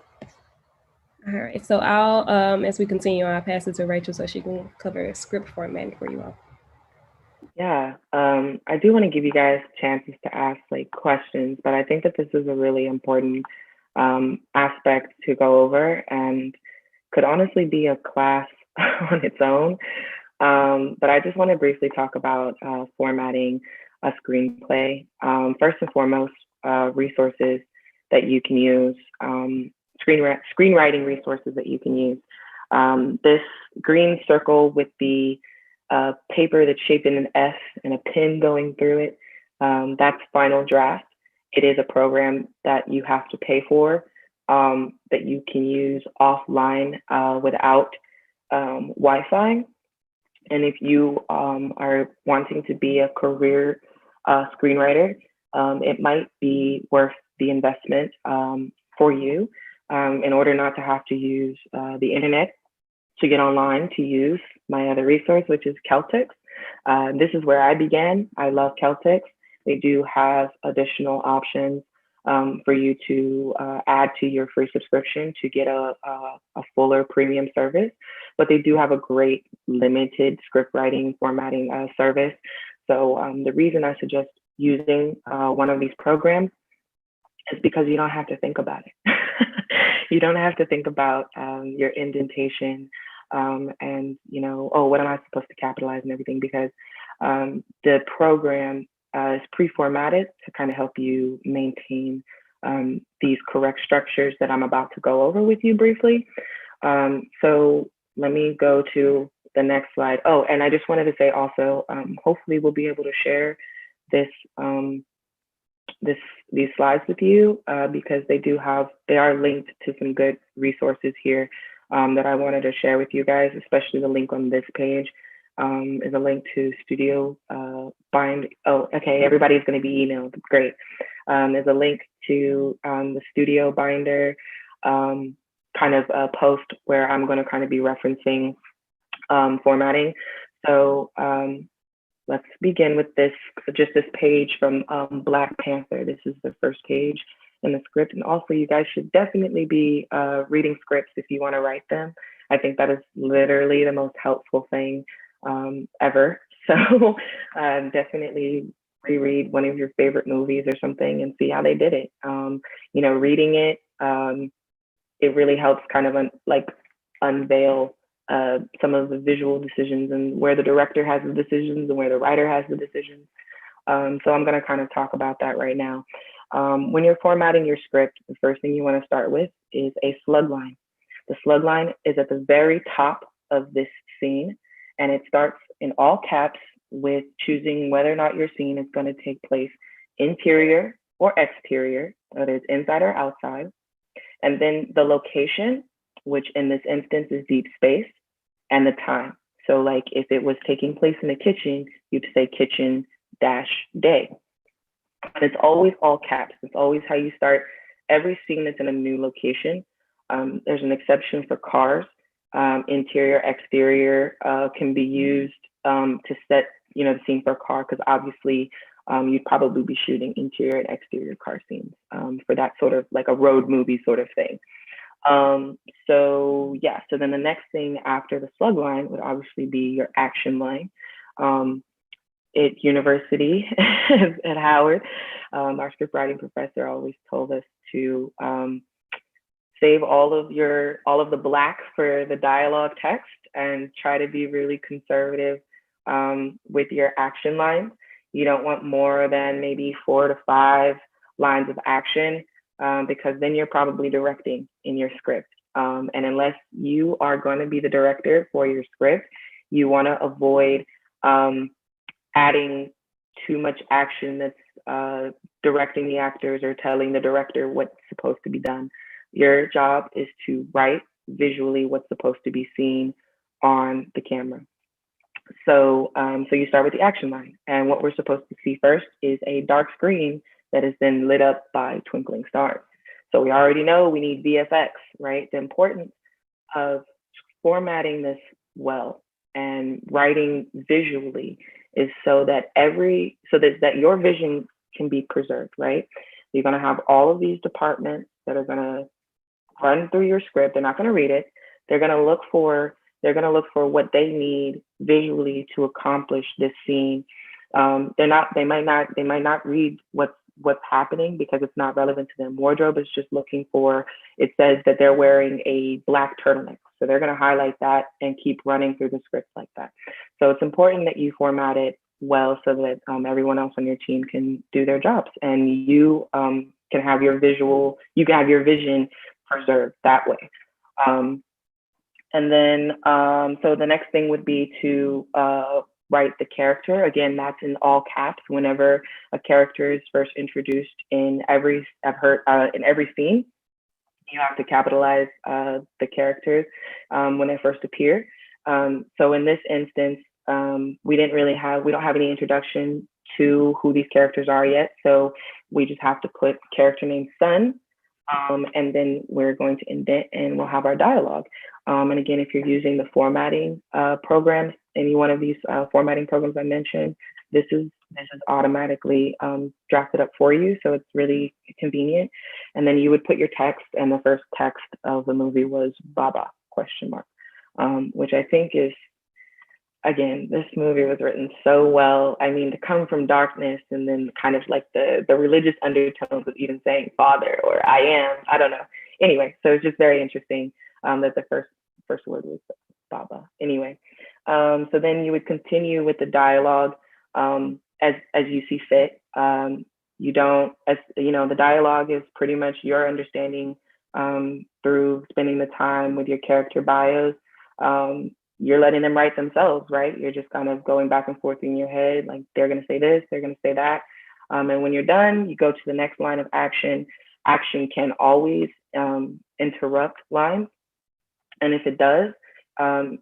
S3: All right. So I'll as we continue, I'll pass it to Rachel so she can cover script formatting for you all.
S4: Yeah, I do want to give you guys chances to ask like questions, but I think that this is a really important aspect to go over, and could honestly be a class on its own. But I just want to briefly talk about formatting a screenplay. First and foremost, resources that you can use, screenwriting resources that you can use. This green circle with the paper that's shaped in an S and a pin going through it, that's Final Draft. It is a program that you have to pay for, that you can use offline without Wi-Fi. And if you are wanting to be a career screenwriter, it might be worth the investment for you in order not to have to use the internet to get online to use my other resource, which is Celtics. This is where I began. I love Celtics. They do have additional options for you to add to your free subscription to get a fuller premium service. But they do have a great limited script writing formatting service. So the reason I suggest using one of these programs is because you don't have to think about it. You don't have to think about your indentation and, you know, oh, what am I supposed to capitalize and everything, because the program is pre-formatted to kind of help you maintain these correct structures that I'm about to go over with you briefly. So let me go to the next slide. Oh, and I just wanted to say also, hopefully we'll be able to share this these slides with you because they are linked to some good resources here that I wanted to share with you guys, especially the link on this page is a link to Studio Bind. Oh, okay, everybody's going to be emailed. Great. There's a link to the Studio Binder kind of a post where I'm going to kind of be referencing formatting. So let's begin with this page from Black Panther. This is the first page in the script. And also you guys should definitely be reading scripts if you want to write them. I think that is literally the most helpful thing ever. So definitely reread one of your favorite movies or something and see how they did it. You know, reading it, it really helps kind of unveil some of the visual decisions and where the director has the decisions and where the writer has the decisions. So I'm going to kind of talk about that right now. When you're formatting your script, the first thing you want to start with is a slug line. The slug line is at the very top of this scene, and it starts in all caps with choosing whether or not your scene is going to take place interior or exterior, whether it's inside or outside. And then the location, which in this instance is deep space, and the time. So like if it was taking place in the kitchen, you'd say kitchen-day. And it's always all caps. It's always how you start every scene that's in a new location. There's an exception for cars. Interior, exterior can be used to set, you know, the scene for a car, because obviously you'd probably be shooting interior and exterior car scenes for that sort of like a road movie sort of thing. So yeah, so then the next thing after the slug line would obviously be your action line. At university at Howard, our scriptwriting professor always told us to save all of the black for the dialogue text and try to be really conservative with your action lines. You don't want more than maybe 4 to 5 lines of action because then you're probably directing in your script. And unless you are going to be the director for your script, you want to avoid adding too much action that's directing the actors or telling the director what's supposed to be done. Your job is to write visually what's supposed to be seen on the camera. So you start with the action line, and what we're supposed to see first is a dark screen that is then lit up by twinkling stars. So we already know we need VFX, right? The importance of formatting this well and writing visually is so that your vision can be preserved, right? You're going to have all of these departments that are going to run through your script. They're not going to read it. They're going to look for what they need visually to accomplish this scene. They might not read what's happening because it's not relevant to them. Wardrobe is just looking for, it says that they're wearing a black turtleneck. So they're going to highlight that and keep running through the script like that. So it's important that you format it well so that everyone else on your team can do their jobs, and you can have your vision preserved that way. And then, so the next thing would be to write the character. Again, that's in all caps. Whenever a character is first introduced in every scene, you have to capitalize the characters when they first appear. So in this instance, we don't have any introduction to who these characters are yet. So we just have to put character name Sun, and then we're going to indent and we'll have our dialogue. And again, if you're using the formatting programs, any one of these formatting programs I mentioned, this is automatically drafted up for you. So it's really convenient. And then you would put your text, and the first text of the movie was Baba, ? Which I think is, again, this movie was written so well. I mean, to come from darkness and then kind of like the religious undertones of even saying father or I am, I don't know. Anyway, so it's just very interesting that the first word was Baba. Anyway, so then you would continue with the dialogue as you see fit. The dialogue is pretty much your understanding through spending the time with your character bios. You're letting them write themselves, right? You're just kind of going back and forth in your head, like they're going to say this, they're going to say that. And when you're done, you go to the next line of action. Action can always interrupt lines. And if it does,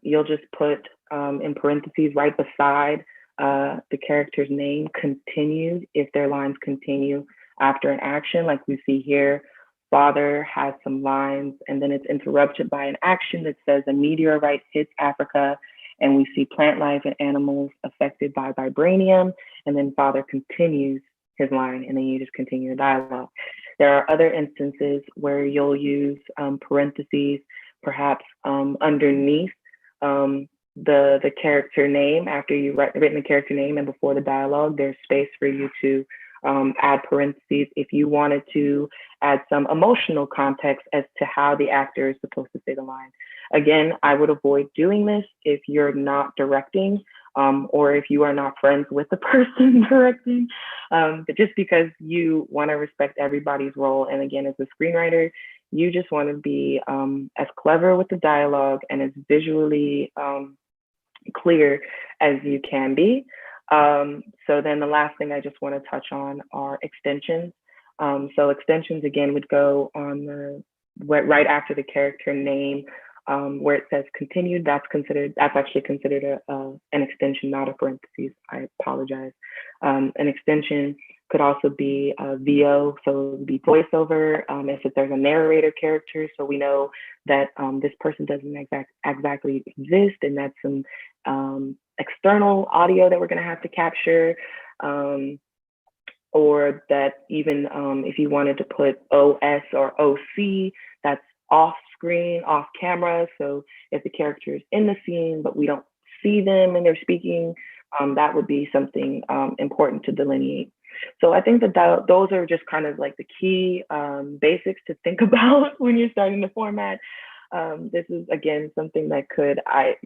S4: you'll just put in parentheses right beside the character's name, continued, if their lines continue after an action, like we see here. Father has some lines, and then it's interrupted by an action that says a meteorite hits Africa, and we see plant life and animals affected by vibranium, and then father continues his line, and then you just continue the dialogue. There are other instances where you'll use parentheses, perhaps underneath the character name. After you've written the character name and before the dialogue, there's space for you to add parentheses if you wanted to add some emotional context as to how the actor is supposed to say the line. Again, I would avoid doing this if you're not directing or if you are not friends with the person directing, but just because you want to respect everybody's role. And again, as a screenwriter, you just want to be as clever with the dialogue and as visually clear as you can be. So then the last thing I just want to touch on are extensions. So extensions, again, would go on right after the character name, where it says continued. That's actually considered an extension, not a parentheses. I apologize. An extension could also be a VO, so it would be voiceover. If there's a narrator character, so we know that this person doesn't exactly exist, and that's some external audio that we're going to have to capture, or that even if you wanted to put OS or OC, that's off screen, off camera. So if the character is in the scene, but we don't see them and they're speaking, that would be something important to delineate. So I think that those are just kind of like the key basics to think about when you're starting to format. This is, again, something that could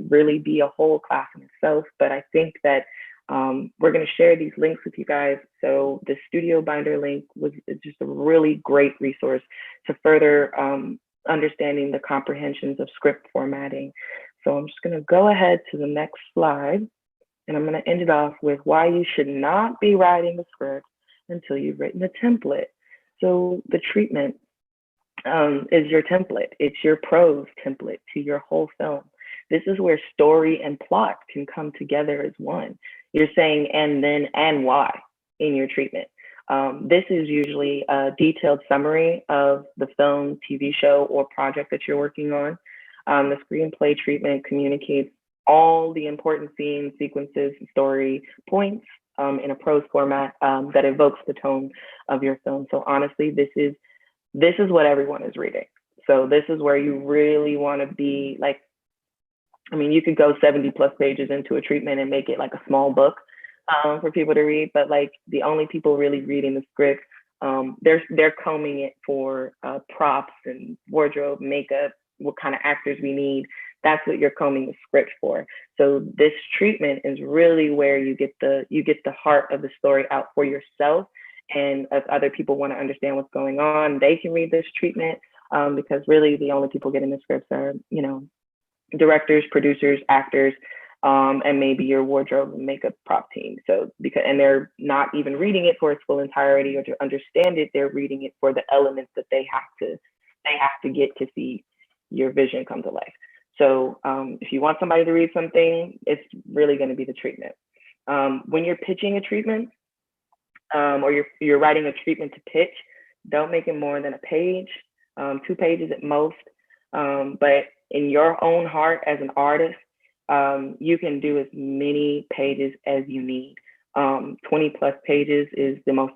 S4: really be a whole class in itself, but I think that we're going to share these links with you guys. So the Studio Binder link is just a really great resource to further understanding the comprehensions of script formatting. So I'm just going to go ahead to the next slide, and I'm going to end it off with why you should not be writing the script until you've written a template. So the treatment is your template. It's your prose template to your whole film. This is where story and plot can come together as one. You're saying and then and why in your treatment. This is usually a detailed summary of the film, TV show, or project that you're working on. The screenplay treatment communicates all the important scenes, sequences, and story points in a prose format that evokes the tone of your film. So honestly, this is what everyone is reading. So this is where you really want to be like, I mean, you could go 70 plus pages into a treatment and make it like a small book for people to read, but like the only people really reading the script, they're combing it for props and wardrobe, makeup, what kind of actors we need. That's what you're combing the script for. So this treatment is really where you get the heart of the story out for yourself. And if other people want to understand what's going on, they can read this treatment because really the only people getting the scripts are, you know, directors, producers, actors, and maybe your wardrobe and makeup prop team. So and they're not even reading it for its full entirety or to understand it, they're reading it for the elements that they have to get to see your vision come to life. So if you want somebody to read something, it's really going to be the treatment. When you're pitching a treatment or you're writing a treatment to pitch, don't make it more than a page, 2 pages at most. But in your own heart as an artist, you can do as many pages as you need. 20 plus pages is an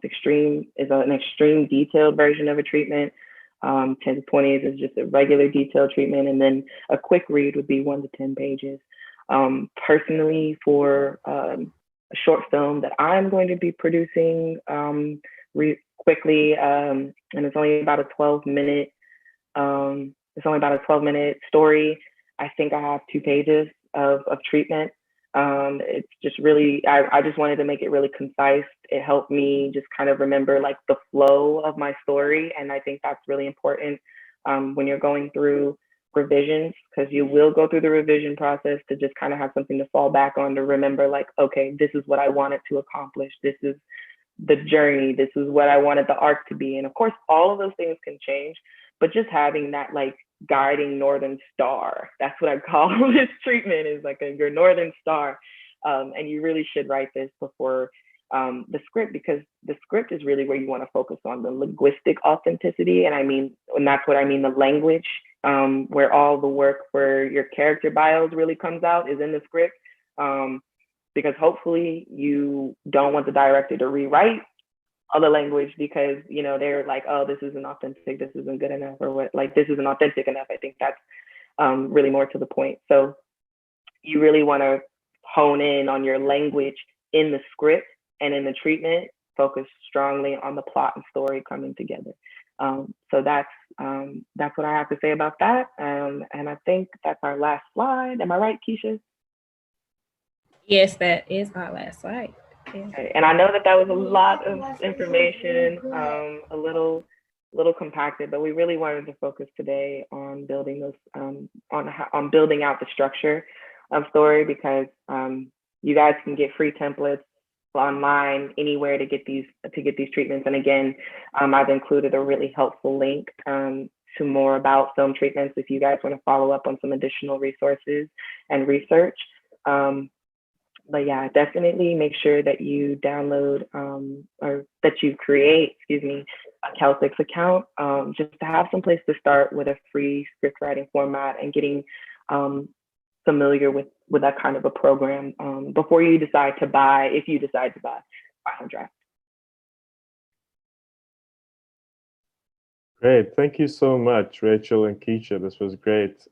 S4: extreme detailed version of a treatment. 10 to 20 is just a regular detailed treatment. And then a quick read would be 1 to 10 pages. Personally, for a short film that I'm going to be producing quickly, and it's only about a 12-minute story. I think I have 2 pages of treatment. It's just really, I just wanted to make it really concise. It helped me just kind of remember like the flow of my story. And I think that's really important when you're going through revisions, because you will go through the revision process to just kind of have something to fall back on, to remember like, okay, this is what I wanted to accomplish. This is the journey. This is what I wanted the arc to be. And of course, all of those things can change, but just having that like guiding northern star, that's what I call this treatment, is like your northern star. And you really should write this before the script, because the script is really where you want to focus on the linguistic authenticity. And that's what I mean, the language, where all the work for your character bios really comes out is in the script. Because hopefully you don't want the director to rewrite all the language because, you know, they're like, oh, this isn't authentic, this isn't good enough, or what, like, this isn't authentic enough. I think that's really more to the point. So you really want to hone in on your language in the script, and in the treatment, focus strongly on the plot and story coming together. So that's what I have to say about that. And I think that's our last slide. Am I right, Keisha?
S3: Yes, that is our last slide. Yeah.
S4: Okay. And I know that was a lot of information, a little compacted, but we really wanted to focus today on building those, on building out the structure of story, because you guys can get free templates online anywhere to get these treatments. And again, I've included a really helpful link to more about film treatments if you guys want to follow up on some additional resources and research. But yeah, definitely make sure that you download or that you create, a Celtics account, just to have some place to start with a free script writing format and getting familiar with that kind of a program before you decide to buy, if you decide to buy Final Draft.
S2: Great, thank you so much, Rachel and Keisha. This was great.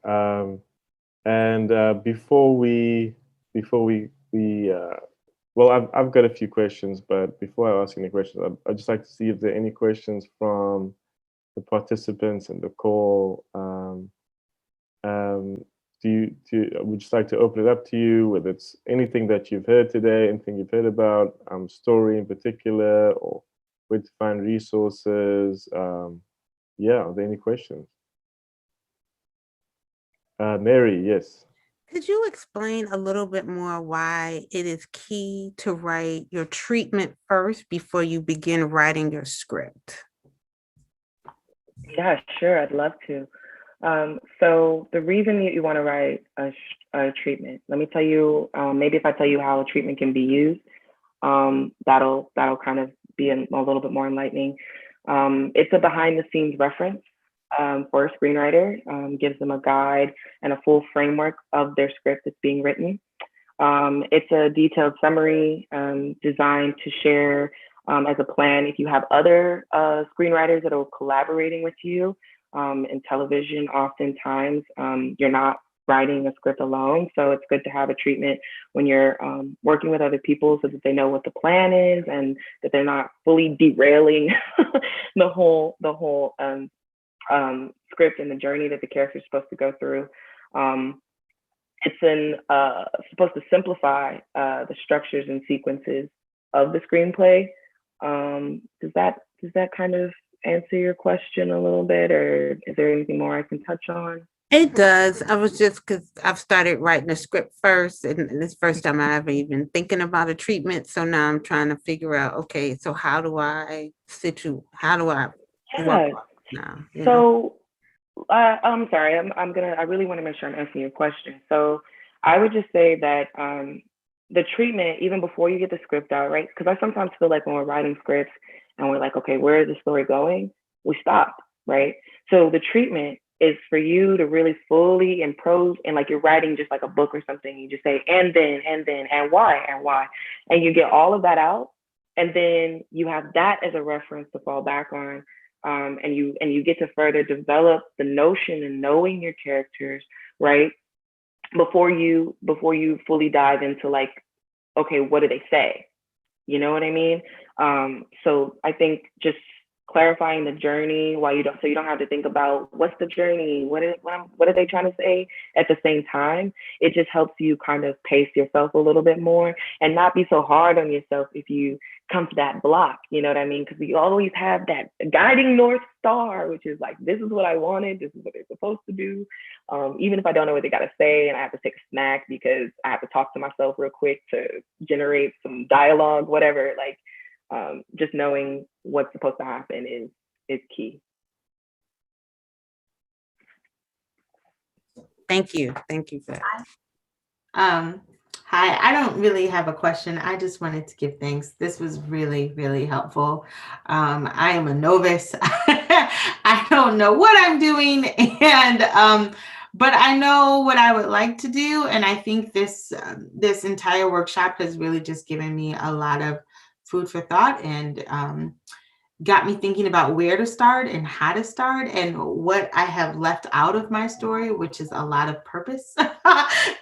S2: And before we well, I've got a few questions, but before I ask any questions, I'd just like to see if there are any questions from the participants in the call. Would you like to open it up to you, whether it's anything that you've heard today, anything you've heard about, story in particular, or where to find resources? Yeah, are there any questions? Mary, yes.
S7: Could you explain a little bit more why it is key to write your treatment first before you begin writing your script?
S4: Yeah, sure. I'd love to. So the reason you want to write a treatment, let me tell you, maybe if I tell you how a treatment can be used, that'll kind of be a little bit more enlightening. It's a behind the scenes reference for a screenwriter, gives them a guide and a full framework of their script that's being written. It's a detailed summary designed to share as a plan if you have other screenwriters that are collaborating with you. In television, oftentimes you're not writing a script alone, so it's good to have a treatment when you're working with other people so that they know what the plan is and that they're not fully derailing the whole script and the journey that the character is supposed to go through. It's supposed to simplify the structures and sequences of the screenplay. Does that kind of answer your question a little bit, or is there anything more I can touch on?
S7: It does. I was just, because I've started writing a script first, and this first time I ever even thinking about a treatment. So now I'm trying to figure out, okay, so how do I
S4: Yeah.
S7: now?
S4: So I'm sorry. I really want to make sure I'm answering your question. So I would just say that the treatment, even before you get the script out, right? Because I sometimes feel like when we're writing scripts and we're like, okay, where is the story going? We stop, right? So the treatment is for you to really fully in prose, and like you're writing just like a book or something. You just say, and then, and why, and you get all of that out, and then you have that as a reference to fall back on, and you get to further develop the notion and knowing your characters, right? Before you fully dive into like, okay, what do they say? You know what I mean? So I think just clarifying the journey so you don't have to think about what's the journey, what are they trying to say at the same time. It just helps you kind of pace yourself a little bit more and not be so hard on yourself if you come to that block, you know what I mean? Because we always have that guiding North Star, which is like, this is what I wanted, this is what they're supposed to do. Even if I don't know what they got to say and I have to take a snack because I have to talk to myself real quick to generate some dialogue, whatever, like just knowing what's supposed to happen is key.
S7: Thank you for that.
S6: Hi, I don't really have a question. I just wanted to give thanks. This was really, really helpful. I am a novice. I don't know what I'm doing, and but I know what I would like to do. And I think this entire workshop has really just given me a lot of food for thought and got me thinking about where to start and how to start and what I have left out of my story, which is a lot of purpose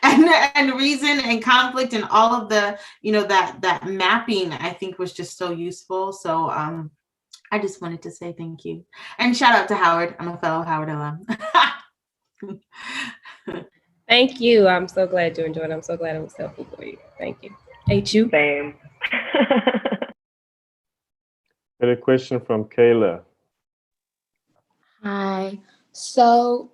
S6: and reason and conflict and all of the, that mapping I think was just so useful. So I just wanted to say thank you. And shout out to Howard. I'm a fellow Howard alum.
S3: Thank you. I'm so glad you enjoyed it. I'm so glad it was helpful for you. Thank you. HU.
S4: Same.
S2: Got a question from Kayla.
S8: Hi. So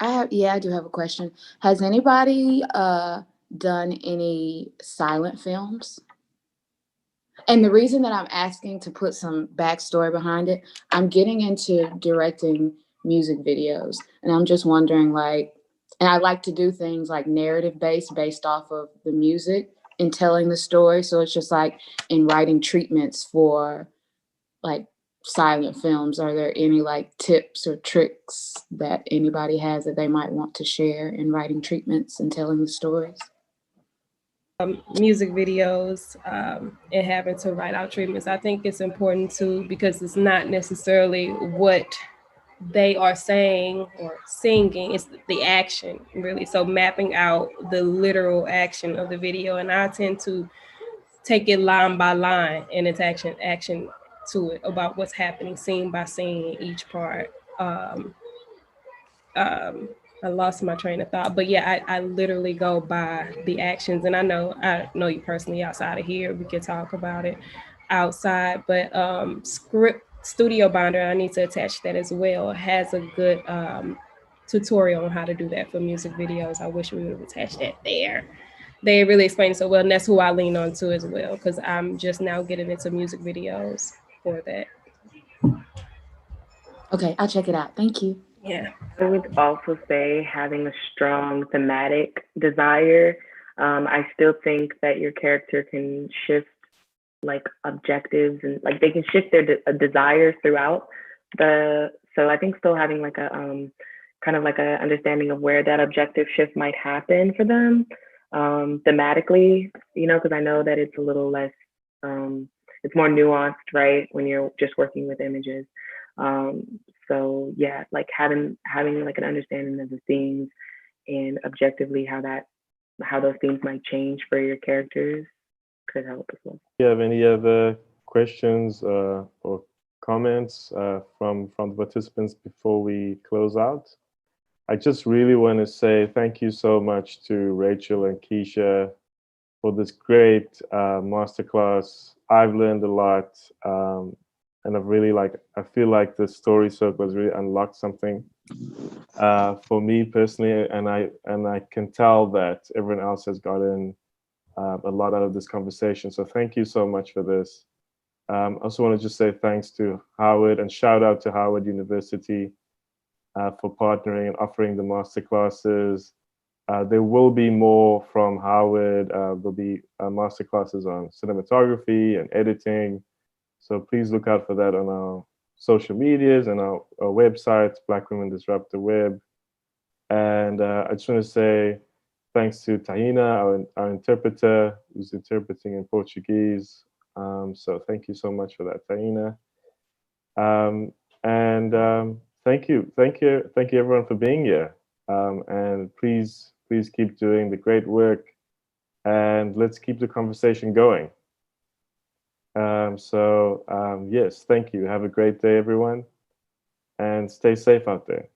S8: I do have a question. Has anybody done any silent films? And the reason that I'm asking to put some backstory behind it, I'm getting into directing music videos, and I'm just wondering, and I like to do things like narrative based off of the music and telling the story. So it's just like in writing treatments for like silent films. Are there any like tips or tricks that anybody has that they might want to share in writing treatments and telling the stories?
S3: Music videos and having to write out treatments. I think it's important too, because it's not necessarily what they are saying or singing, it's the action really. So mapping out the literal action of the video. And I tend to take it line by line and it's action to it about what's happening scene by scene, each part. I lost my train of thought, but yeah, I literally go by the actions, and I know you personally outside of here. We could talk about it outside, but Studio Binder, I need to attach that as well, has a good tutorial on how to do that for music videos. I wish we would have attached that there. They really explain it so well, and that's who I lean on to as well, because I'm just now getting into music videos for that.
S8: Okay, I'll check it out. Thank you.
S3: Yeah.
S4: I would also say having a strong thematic desire. I still think that your character can shift like objectives and like they can shift their desires throughout so I think still having like a kind of like a understanding of where that objective shift might happen for them thematically, you know, because I know that it's a little less it's more nuanced, right, when you're just working with images. So yeah, like having like an understanding of the themes and objectively how those themes might change for your characters could help as well.
S2: Do you have any other questions or comments from the participants before we close out? I just really want to say thank you so much to Rachel and Keisha for this great masterclass. I've learned a lot, and I feel like the story circle has really unlocked something for me personally, and I can tell that everyone else has gotten a lot out of this conversation. So thank you so much for this. I also want to just say thanks to Howard and shout out to Howard University for partnering and offering the masterclasses. There will be more from Howard. There'll be masterclasses on cinematography and editing. So please look out for that on our social medias and our websites, Black Women Disrupt the Web. And I just want to say thanks to Tahina, our interpreter, who's interpreting in Portuguese. So thank you so much for that, Tahina. Thank you everyone for being here. And please keep doing the great work, and let's keep the conversation going. Yes, thank you. Have a great day, everyone, and stay safe out there.